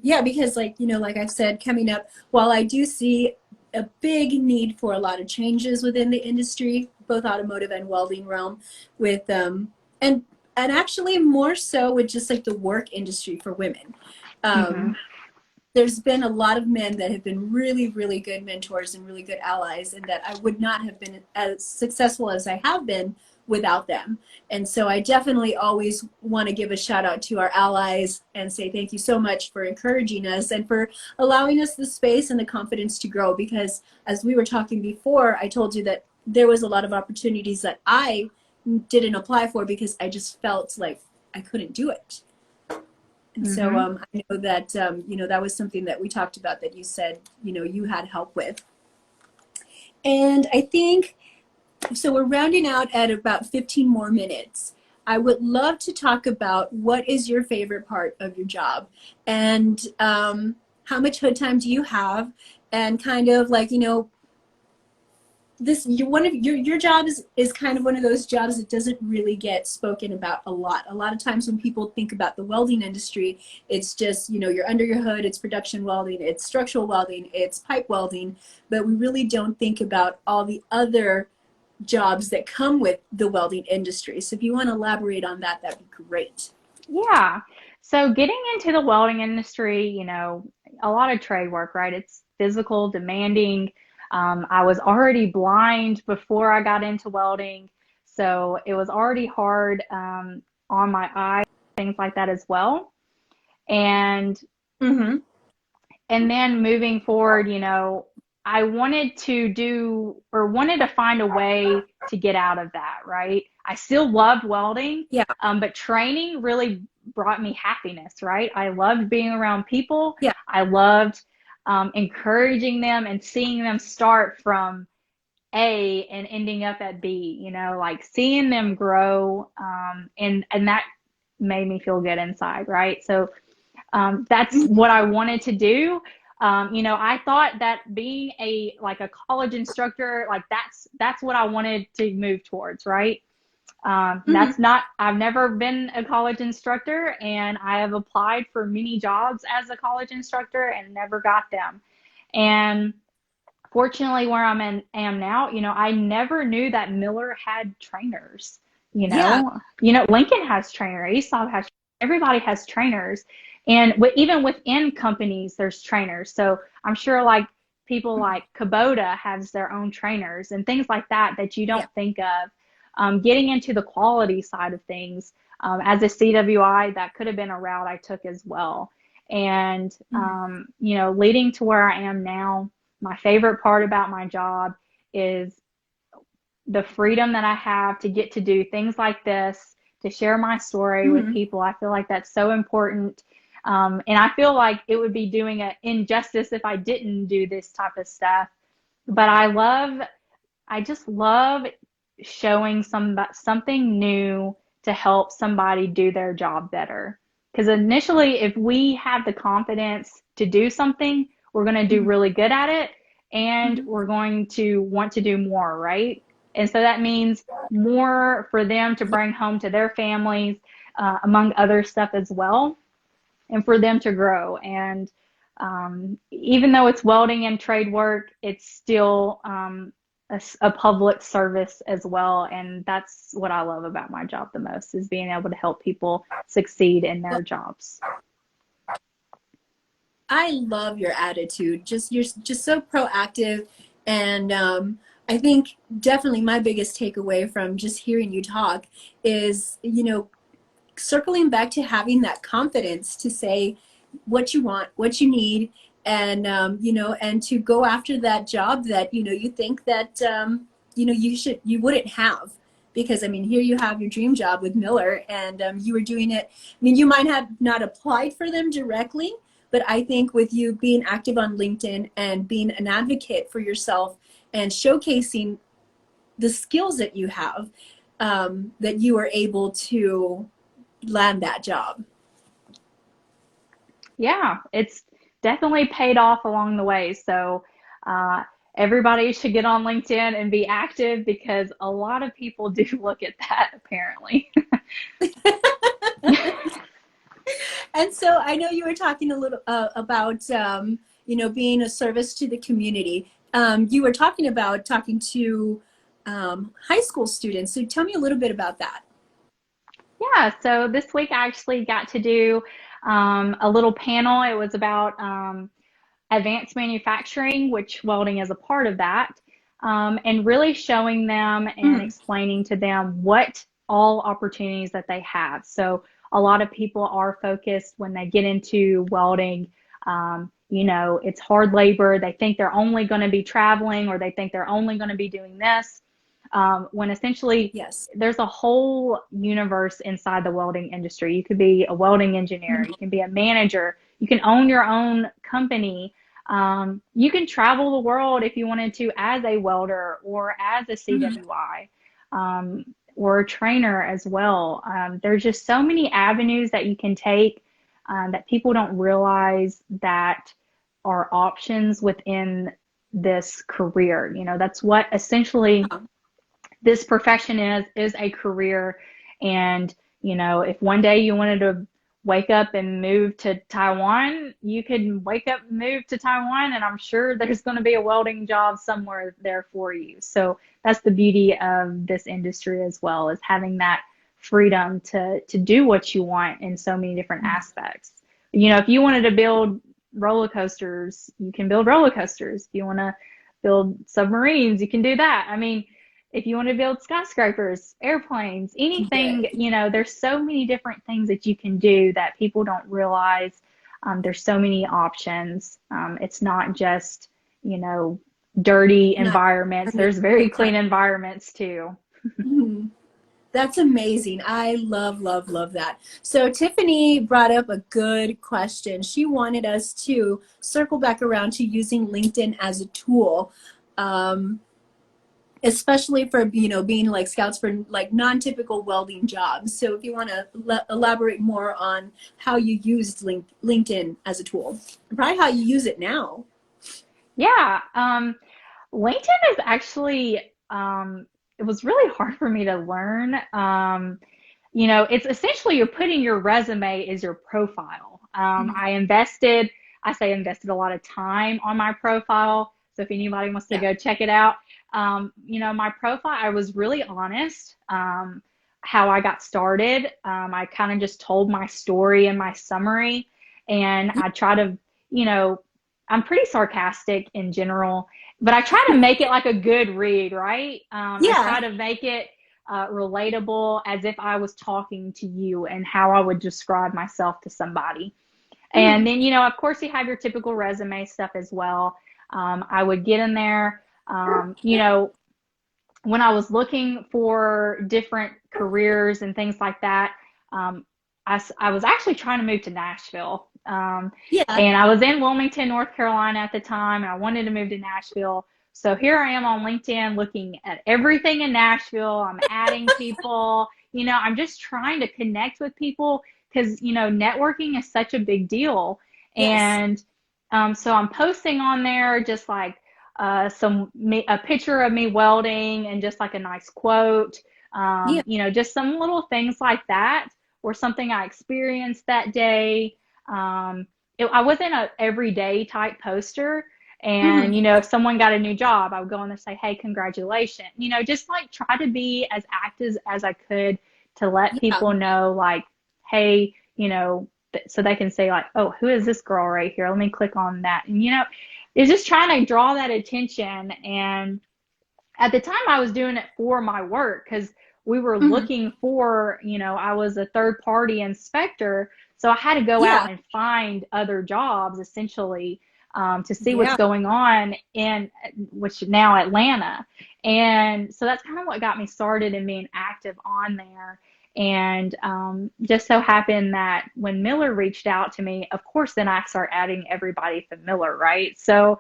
Yeah, because like I've said, coming up, while I do see a big need for a lot of changes within the industry, both automotive and welding realm, with and and actually more so with just like the work industry for women. Hmm. Um, there's been a lot of men that have been really, really good mentors and really good allies, and that I would not have been as successful as I have been without them. And so I definitely always want to give a shout out to our allies and say thank you so much for encouraging us and for allowing us the space and the confidence to grow. Because as we were talking before, I told you that there was a lot of opportunities that I didn't apply for because I just felt like I couldn't do it. And so Hmm. I know that that was something that we talked about that you said you had help with. And I think so. We're rounding out at about 15 more minutes. I would love to talk about what is your favorite part of your job, and how much hood time do you have, and kind of like this one of your job is kind of one of those jobs that doesn't really get spoken about a lot of times when people think about the welding industry, it's just you're under your hood, it's production welding, it's structural welding, it's pipe welding, but we really don't think about all the other jobs that come with the welding industry. So if you want to elaborate on that, that'd be great. Yeah. So getting into the welding industry, a lot of trade work, right? It's physical, demanding. I was already blind before I got into welding, so it was already hard on my eyes, things like that as well. And Mm-hmm. and then moving forward, I wanted to do or wanted to find a way to get out of that, right? I still loved welding, Yeah. but training really brought me happiness, right? I loved being around people. Yeah. I loved encouraging them and seeing them start from A and ending up at B, like seeing them grow, and that made me feel good inside, right? So that's Mhm. what I wanted to do. I thought that being a college instructor, like that's what I wanted to move towards, right? Mhm. That's not, I've never been a college instructor, and I have applied for many jobs as a college instructor and never got them. And fortunately, where am now, I never knew that Miller had trainers. Yeah. Lincoln has trainers, ESOP has, everybody has trainers, and even within companies, there's trainers. So I'm sure like people like Kubota has their own trainers and things like that that you Yeah. don't think of. Getting into the quality side of things, as a CWI, that could have been a route I took as well. And Mhm. leading to where I am now, my favorite part about my job is the freedom that I have to get to do things like this, to share my story with Mhm. people. I feel like that's so important. And I feel like it would be doing an injustice if I didn't do this type of stuff. But I just love showing something new to help somebody do their job better. Because initially, if we have the confidence to do something, we're going to do Mhm. really good at it, and Mhm. we're going to want to do more, right? And so that means more for them to Yeah. bring home to their families, among other stuff as well, and for them to grow. And even though it's welding and trade work, it's still a public service as well. And that's what I love about my job the most, is being able to help people succeed in Well, their jobs. I love your attitude. Just you're just so proactive, and I think definitely my biggest takeaway from just hearing you talk is, circling back to having that confidence to say what you want, what you need, and and to go after that job that you think that you wouldn't have, because I mean, here you have your dream job with Miller, and you were doing it. I mean, you might have not applied for them directly, but I think with you being active on LinkedIn and being an advocate for yourself and showcasing the skills that you have, that you are able to land that job. Yeah, it's definitely paid off along the way. So uh, everybody should get on LinkedIn and be active, because a lot of people do look at that apparently. And so I know you were talking a little about being a service to the community. You were talking about talking to high school students. So tell me a little bit about that. Yeah, so this week I actually got to do a little panel. It was about advanced manufacturing, which welding is a part of that, and really showing them and Mhm. explaining to them what all opportunities that they have. So a lot of people are focused when they get into welding. It's hard labor. They think they're only going to be traveling, or they think they're only going to be doing this, when essentially Yes. there's a whole universe inside the welding industry. You could be a welding engineer, you Mhm. can be a manager, you can own your own company. You can travel the world if you wanted to as a welder or as a Mhm. CWI, or a trainer as well. There's just so many avenues that you can take, that people don't realize that are options within this career. That's what essentially Yeah. this profession is a career. And if one day you wanted to wake up and move to Taiwan, you could wake up and move to Taiwan, and I'm sure there's going to be a welding job somewhere there for you. So that's the beauty of this industry as well, is having that freedom to do what you want in so many different Mhm. aspects. If you wanted to build roller coasters, you can build roller coasters. If you want to build submarines, you can do that. I mean, if you want to build skyscrapers, airplanes, anything, Yes. there's so many different things that you can do that people don't realize. There's so many options. It's not just, you know, dirty Not, I environments. mean, There's very clean exactly. environments too. Mhm. That's amazing. I love, love, love that. So Tiffany brought up a good question. She wanted us to circle back around to using LinkedIn as a tool, um, especially for, being like scouts for like non-typical welding jobs. So if you want to elaborate more on how you used LinkedIn as a tool, and probably how you use it now. Yeah. LinkedIn is actually, it was really hard for me to learn. It's essentially you're putting your resume as your profile. Mhm. I say invested a lot of time on my profile. So if anybody wants to Yeah. go check it out, my profile, I was really honest, how I got started. I kind of just told my story and my summary, and I try to, you know, I'm pretty sarcastic in general, but I try to make it like a good read, right? I Yeah. try to make it relatable as if I was talking to you and how I would describe myself to somebody. And Mhm. then, of course, you have your typical resume stuff as well. I would get in there, when I was looking for different careers and things like that. um, I was actually trying to move to Nashville. Yeah. And I was in Wilmington, North Carolina at the time, and I wanted to move to Nashville. So here I am on LinkedIn looking at everything in Nashville. I'm adding people. I'm just trying to connect with people because, networking is such a big deal. Yes. And so I'm posting on there just like a picture of me welding and just like a nice quote, Yeah. just some little things like that, or something I experienced that day. Um, I wasn't a everyday type poster. And, Mhm. if someone got a new job, I would go in and say, hey, congratulations. Just like try to be as active as I could to let Yeah. people know, like, hey, so they can say, like, oh, who is this girl right here? Let me click on that. And, it's just trying to draw that attention. And at the time, I was doing it for my work because we were Mhm. looking for, I was a third party inspector. So I had to go Yeah. out and find other jobs essentially, to see what's Yeah. going on in which now Atlanta. And so that's kind of what got me started in being active on there. And just so happened that when Miller reached out to me, of course, then I start adding everybody from Miller, right? So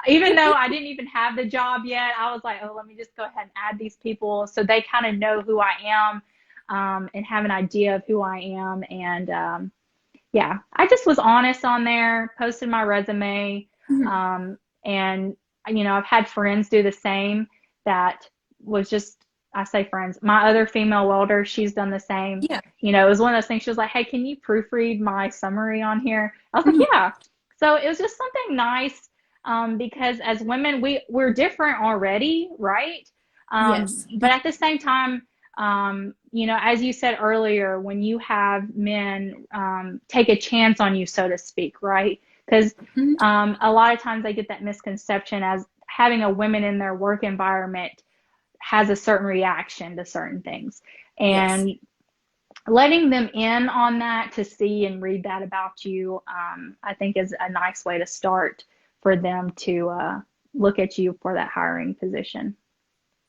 even though I didn't even have the job yet, I was like, oh, let me just go ahead and add these people so they kind of know who I am, and have an idea of who I am. And yeah, I just was honest on there, posted my resume. Mhm. Um, and, I've had friends do the same that was just, I say friends, my other female welder, she's done the same. Yeah. It was one of those things. She was like, hey, can you proofread my summary on here? I was like, Mhm. yeah. So it was just something nice, because as women, we're different already, right? Yes. But at the same time, as you said earlier, when you have men take a chance on you, so to speak, right? Because Mhm. a lot of times they get that misconception as having a woman in their work environment has a certain reaction to certain things. Yes. And letting them in on that to see and read that about you, I think is a nice way to start for them to look at you for that hiring position.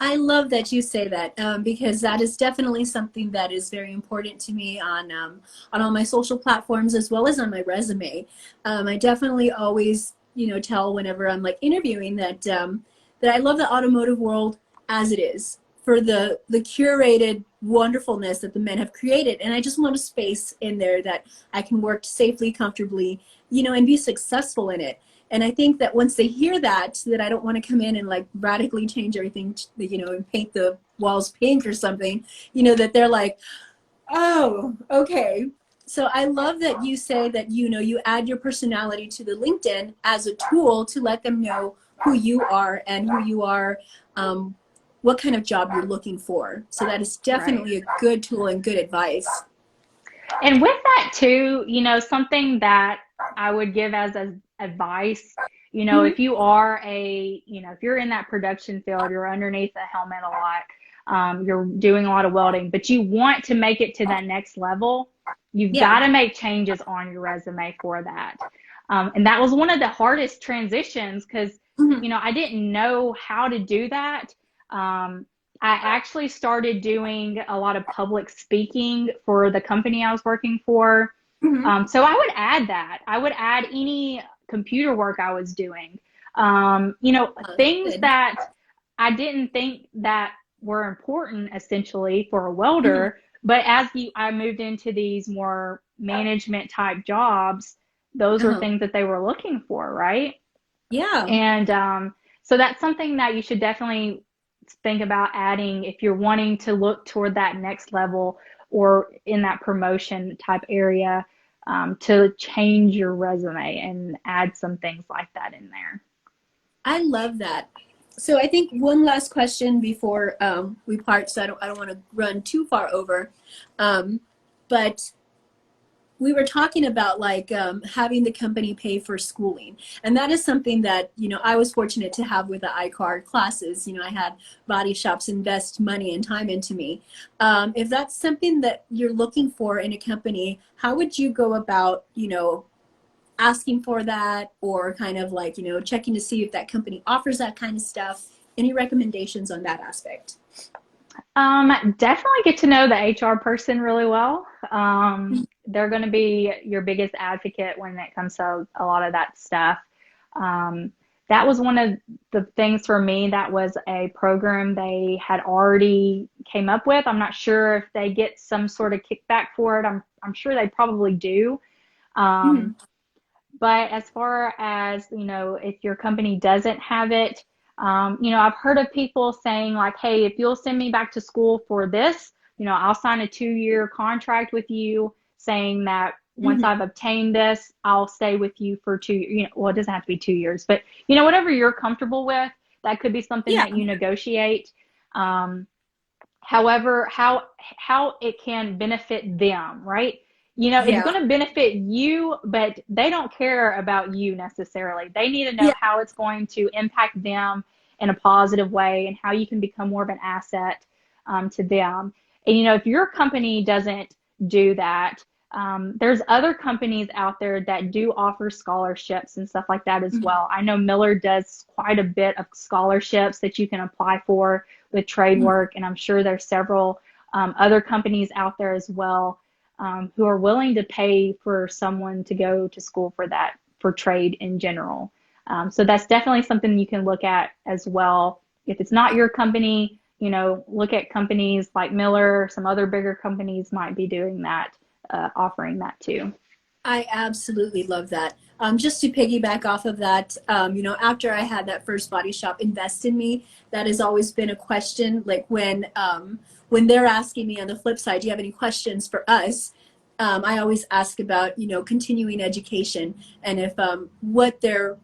I love that you say that, because that is definitely something that is very important to me on all my social platforms as well as on my resume. I definitely always, tell whenever I'm like interviewing that I love the automotive world as it is for the curated wonderfulness that the men have created, and I just want a space in there that I can work safely, comfortably, and be successful in it. And I think that once they hear that I don't want to come in and like radically change everything, and paint the walls pink or something, that they're like, oh, okay. So I love that you say that, you add your personality to the LinkedIn as a tool to let them know who you are and who you are, um, what kind of job you're looking for. So that is Right. definitely a good tool and good advice. And with that too, something that I would give as advice, Mm-hmm. if you are if you're in that production field, you're underneath the helmet a lot, you're doing a lot of welding, but you want to make it to that next level, you've Yeah. got to make changes on your resume for that. And that was one of the hardest transitions because, Hmm. I didn't know how to do that. I actually started doing a lot of public speaking for the company I was working for. Hmm. So I would add that. I would add any computer work I was doing. Things Good. that I didn't think that were important essentially for a Hmm. welder, but I moved into these more management type jobs, those were Uh-huh. things that they were looking for, right? Yeah. And so that's something that you should definitely think about adding if you're wanting to look toward that next level or in that promotion type area, to change your resume and add some things like that in there. I love that. So I think one last question before we part, so I don't want to run too far over. But we were talking about like having the company pay for schooling, and that is something that I was fortunate to have with the iCard classes. I had body shops invest money and time into me. If that's something that you're looking for in a company, how would you go about asking for that, or kind of like checking to see if that company offers that kind of stuff? Any recommendations on that aspect? Definitely get to know the HR person really well. They're going to be your biggest advocate when it comes to a lot of that stuff. Um, that was one of the things for me. That was a program they had already came up with. I'm not sure if they get some sort of kickback for it. I'm sure they probably do. Mhm. Um, but as far as, if your company doesn't have it, I've heard of people saying like, hey, if you'll send me back to school for this, I'll sign a 2-year contract with you saying that once Mhm. I've obtained this, I'll stay with you for 2 years. Well, it doesn't have to be 2 years, but whatever you're comfortable with, that could be something Yeah. that you negotiate. Um, However, how it can benefit them, right? It's Yeah. going to benefit you, but they don't care about you necessarily. They need to know Yeah. how it's going to impact them in a positive way and how you can become more of an asset, to them. And if your company doesn't do that, there's other companies out there that do offer scholarships and stuff like that as Mhm. well. I know Miller does quite a bit of scholarships that you can apply for with trade Mhm. work, and I'm sure there's several other companies out there as well, who are willing to pay for someone to go to school for that, for trade in general. So that's definitely something you can look at as well. If it's not your company, look at companies like Miller. Some other bigger companies might be doing that, offering that too. I absolutely love that. Just to piggyback off of that, after I had that first body shop invest in me, that has always been a question. Like when they're asking me on the flip side, do you have any questions for us? I always ask about continuing education, and if what their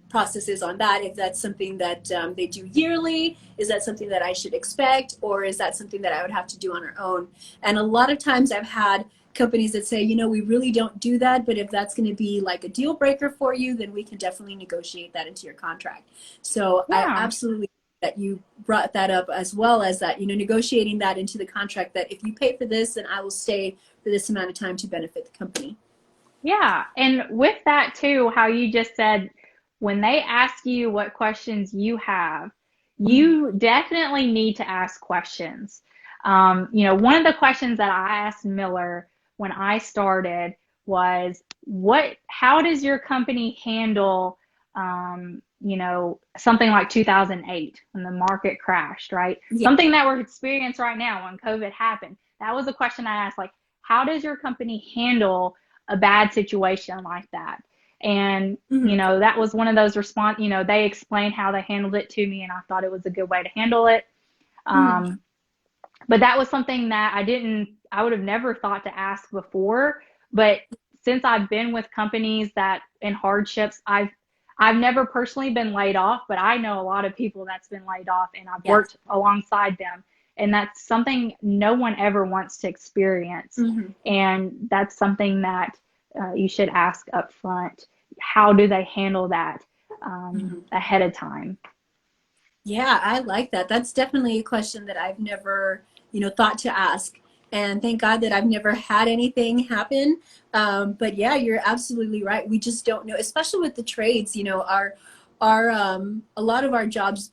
process is on that. If that's something that they do yearly, is that something that I should expect, or is that something that I would have to do on our own? And a lot of times I've had companies that say, we really don't do that, but if that's going to be like a deal breaker for you, then we can definitely negotiate that into your contract. So I Yeah. absolutely that you brought that up, as well as that, negotiating that into the contract, that if you pay for this, then I will stay for this amount of time to benefit the company. Yeah. And with that too, how you just said, when they ask you what questions you have, Mhm. you definitely need to ask questions. One of the questions that I asked Miller when I started was, how does your company handle, something like 2008 when the market crashed, right? Yeah. Something that we're experiencing right now when COVID happened. That was a question I asked, like, how does your company handle a bad situation like that? And Mhm. that was one of those response. They explained how they handled it to me, and I thought it was a good way to handle it. Mhm. um, but that was something that I would have never thought to ask before. But since I've been with companies that in hardships, I've never personally been laid off, but I know a lot of people that's been laid off, and I've Yes. worked alongside them. And that's something no one ever wants to experience. Mhm. And that's something that, you should ask up front. How do they handle that, Mhm. ahead of time? Yeah, I like that. That's definitely a question that I've never, thought to ask. And thank God that I've never had anything happen. But yeah, you're absolutely right. We just don't know, especially with the trades, a lot of our jobs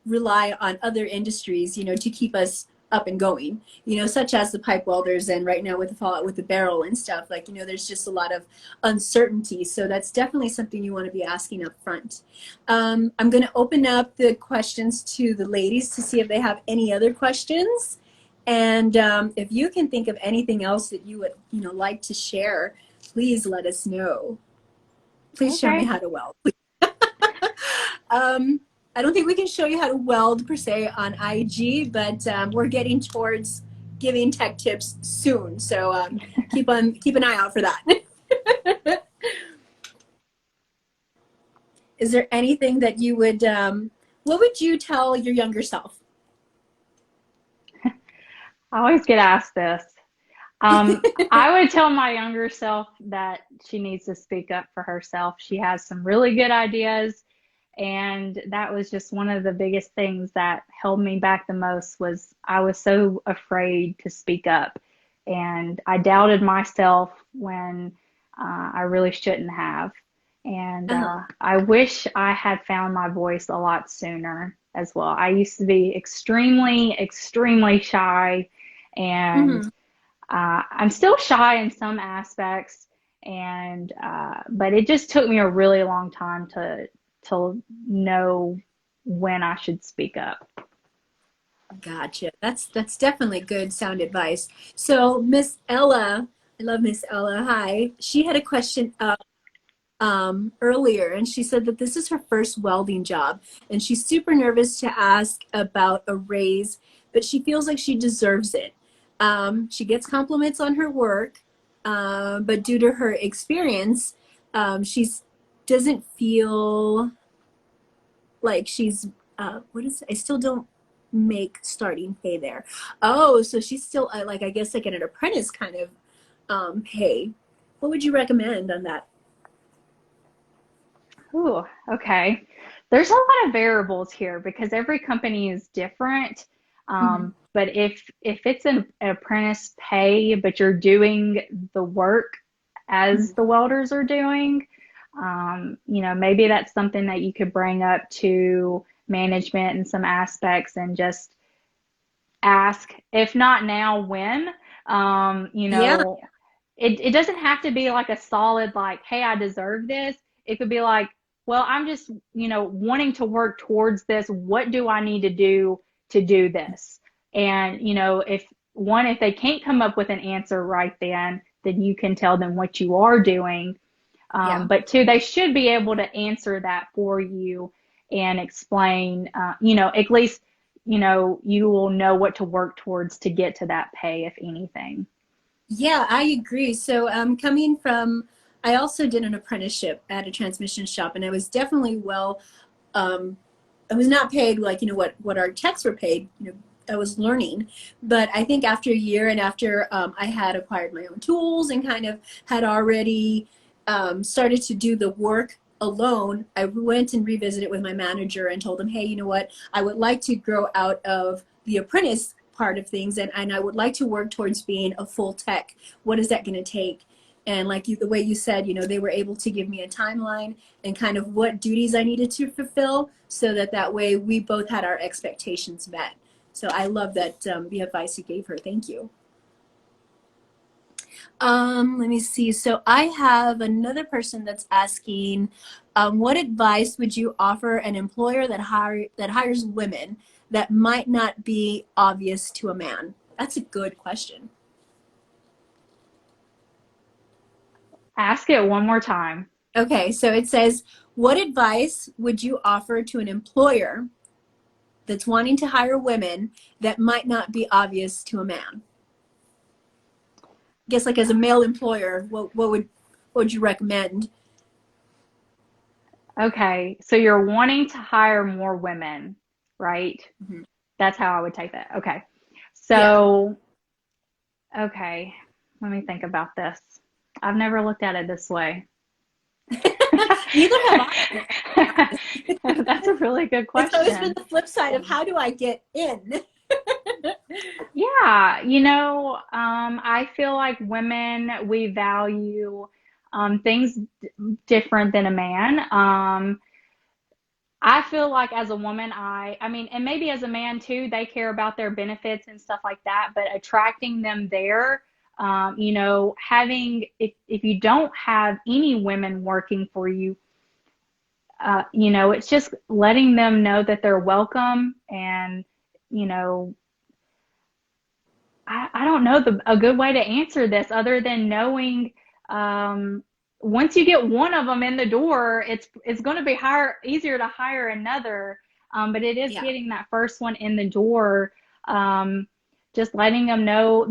rely on other industries, to keep us up and going, such as the pipe welders. And right now with the fallout with the barrel and stuff, like, there's just a lot of uncertainty. So that's definitely something you want to be asking up front. I'm going to open up the questions to the ladies to see if they have any other questions. And if you can think of anything else that you would, like to share, please let us know. Please show me Okay. how to weld. Um, I don't think we can show you how to weld per se on IG, but we're getting towards giving tech tips soon. So keep an eye out for that. Is there anything that you would, what would you tell your younger self? I always get asked this. I would tell my younger self that she needs to speak up for herself. She has some really good ideas, and that was just one of the biggest things that held me back the most was I was so afraid to speak up, and I doubted myself when I really shouldn't have. And Uh-huh. I wish I had found my voice a lot sooner as well. I used to be extremely, extremely shy, and Mm-hmm. I'm still shy in some aspects, and but it just took me a really long time to know when I should speak up. Gotcha. That's definitely good sound advice. So Miss Ella, I love Miss Ella. Hi. She had a question earlier, and she said that this is her first welding job, and she's super nervous to ask about a raise, but she feels like she deserves it. She gets compliments on her work, but due to her experience, she doesn't feel like she's what is I still don't make starting pay there. Oh, so she's still like, I guess, like an apprentice kind of pay. What would you recommend on that? Ooh, okay. There's a lot of variables here because every company is different. Mm-hmm. But if it's an apprentice pay, but you're doing the work Mm-hmm. as the welders are doing, maybe that's something that you could bring up to management in some aspects and just ask, if not now, when. Um, you Yeah, know, it doesn't have to be like a solid, like, hey, I deserve this. It could be like, well, I'm just, wanting to work towards this. What do I need to do this? And, if they can't come up with an answer right then you can tell them what you are doing. yeah. But two, they should be able to answer that for you and explain, at least, you will know what to work towards to get to that pay, if anything. Yeah, I agree. So, coming from, I also did an apprenticeship at a transmission shop, and I was definitely um, I was not paid like, what our techs were paid. I was learning, but I think after a year and after I had acquired my own tools and kind of had already started to do the work alone, I went and revisited with my manager and told him, hey, you know what? I would like to grow out of the apprentice part of things, and I would like to work towards being a full tech. What is that going to take? And like the way you said, they were able to give me a timeline and kind of what duties I needed to fulfill so that way we both had our expectations met. So I love that the advice you gave her. Thank you. Let me see. So I have another person that's asking, what advice would you offer an employer that hires women that might not be obvious to a man? That's a good question. Ask it one more time. Okay, so it says, what advice would you offer to an employer that's wanting to hire women that might not be obvious to a man? I guess like as a male employer, what would you recommend? Okay, so you're wanting to hire more women, right? Mhm. That's how I would take that. Okay. Yeah. So, okay, let me think about this. I've never looked at it this way. Neither have I. That's a really good It's always been question. the flip side of how do I get in? Yeah, I feel like women, we value things different than a man. I feel like as a woman, I mean, and maybe as a man too, they care about their benefits and stuff like that, but attracting them there, having, if you don't have any women working for you, it's just letting them know that they're welcome. And, you know, I don't know a good way to answer this other than knowing, um, once you get one of them in the door, it's going to be easier to hire another. But it is Yeah. getting that first one in the door, um, just letting them know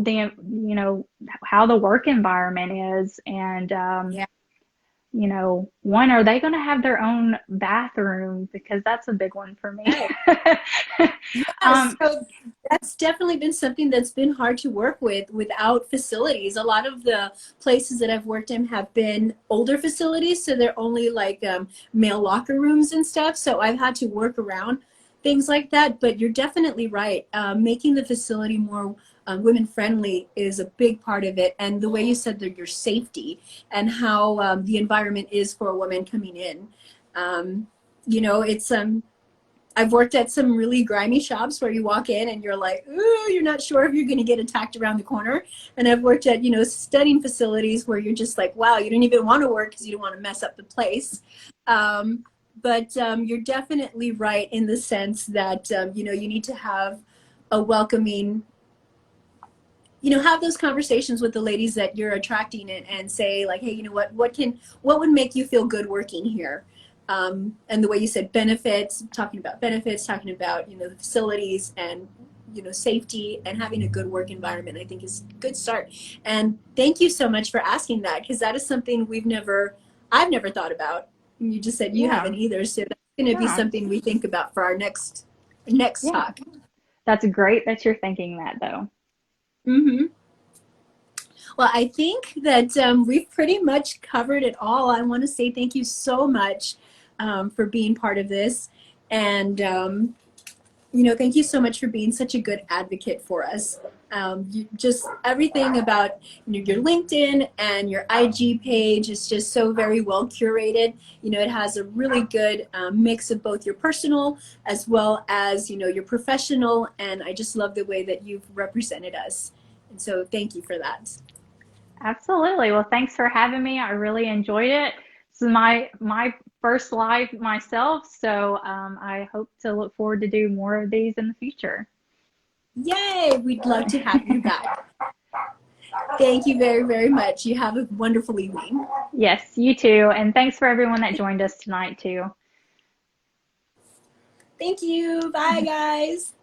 how the work environment is, and Yeah. one, are they going to have their own bathroom? Because that's a big one for me. Right. Yeah, um, so that's definitely been something that's been hard to work with without facilities. A lot of the places that I've worked in have been older facilities, so they're only like male locker rooms and stuff. So I've had to work around things like that. But you're definitely right. Making the facility more women friendly is a big part of it. And the way you said that your safety and how the environment is for a woman coming in. Um, it's I've worked at some really grimy shops where you walk in and you're like, ooh, you're not sure if you're going to get attacked around the corner. And I've worked at, studying facilities where you're just like, wow, you don't even want to work because you don't want to mess up the place. But you're definitely right in the sense that, you need to have a welcoming, have those conversations with the ladies that you're attracting and say like, hey, what would make you feel good working here? And the way you said benefits, talking about the facilities and, safety and having a good work environment, I think is a good start. And thank you so much for asking that, because that is something I've never thought about. You just said you yeah, haven't either. So that's going to be yeah, something we think about for our next yeah. talk. That's great that you're thinking that, though. Mm-hmm. Well, I think that we've pretty much covered it all. I want to say thank you so much for being part of this. And, thank you so much for being such a good advocate for us. Just everything about your LinkedIn and your IG page is just so very well curated. It has a really good mix of both your personal as well as, your professional. And I just love the way that you've represented us. And so thank you for that. Absolutely. Well, thanks for having me. I really enjoyed it. This is my first live myself, so I hope to look forward to do more of these in the future. Yay! We'd love to have you back. Thank you very, very much. You have a wonderful evening. Yes, you too. And thanks for everyone that joined us tonight too. Thank you. Bye, guys.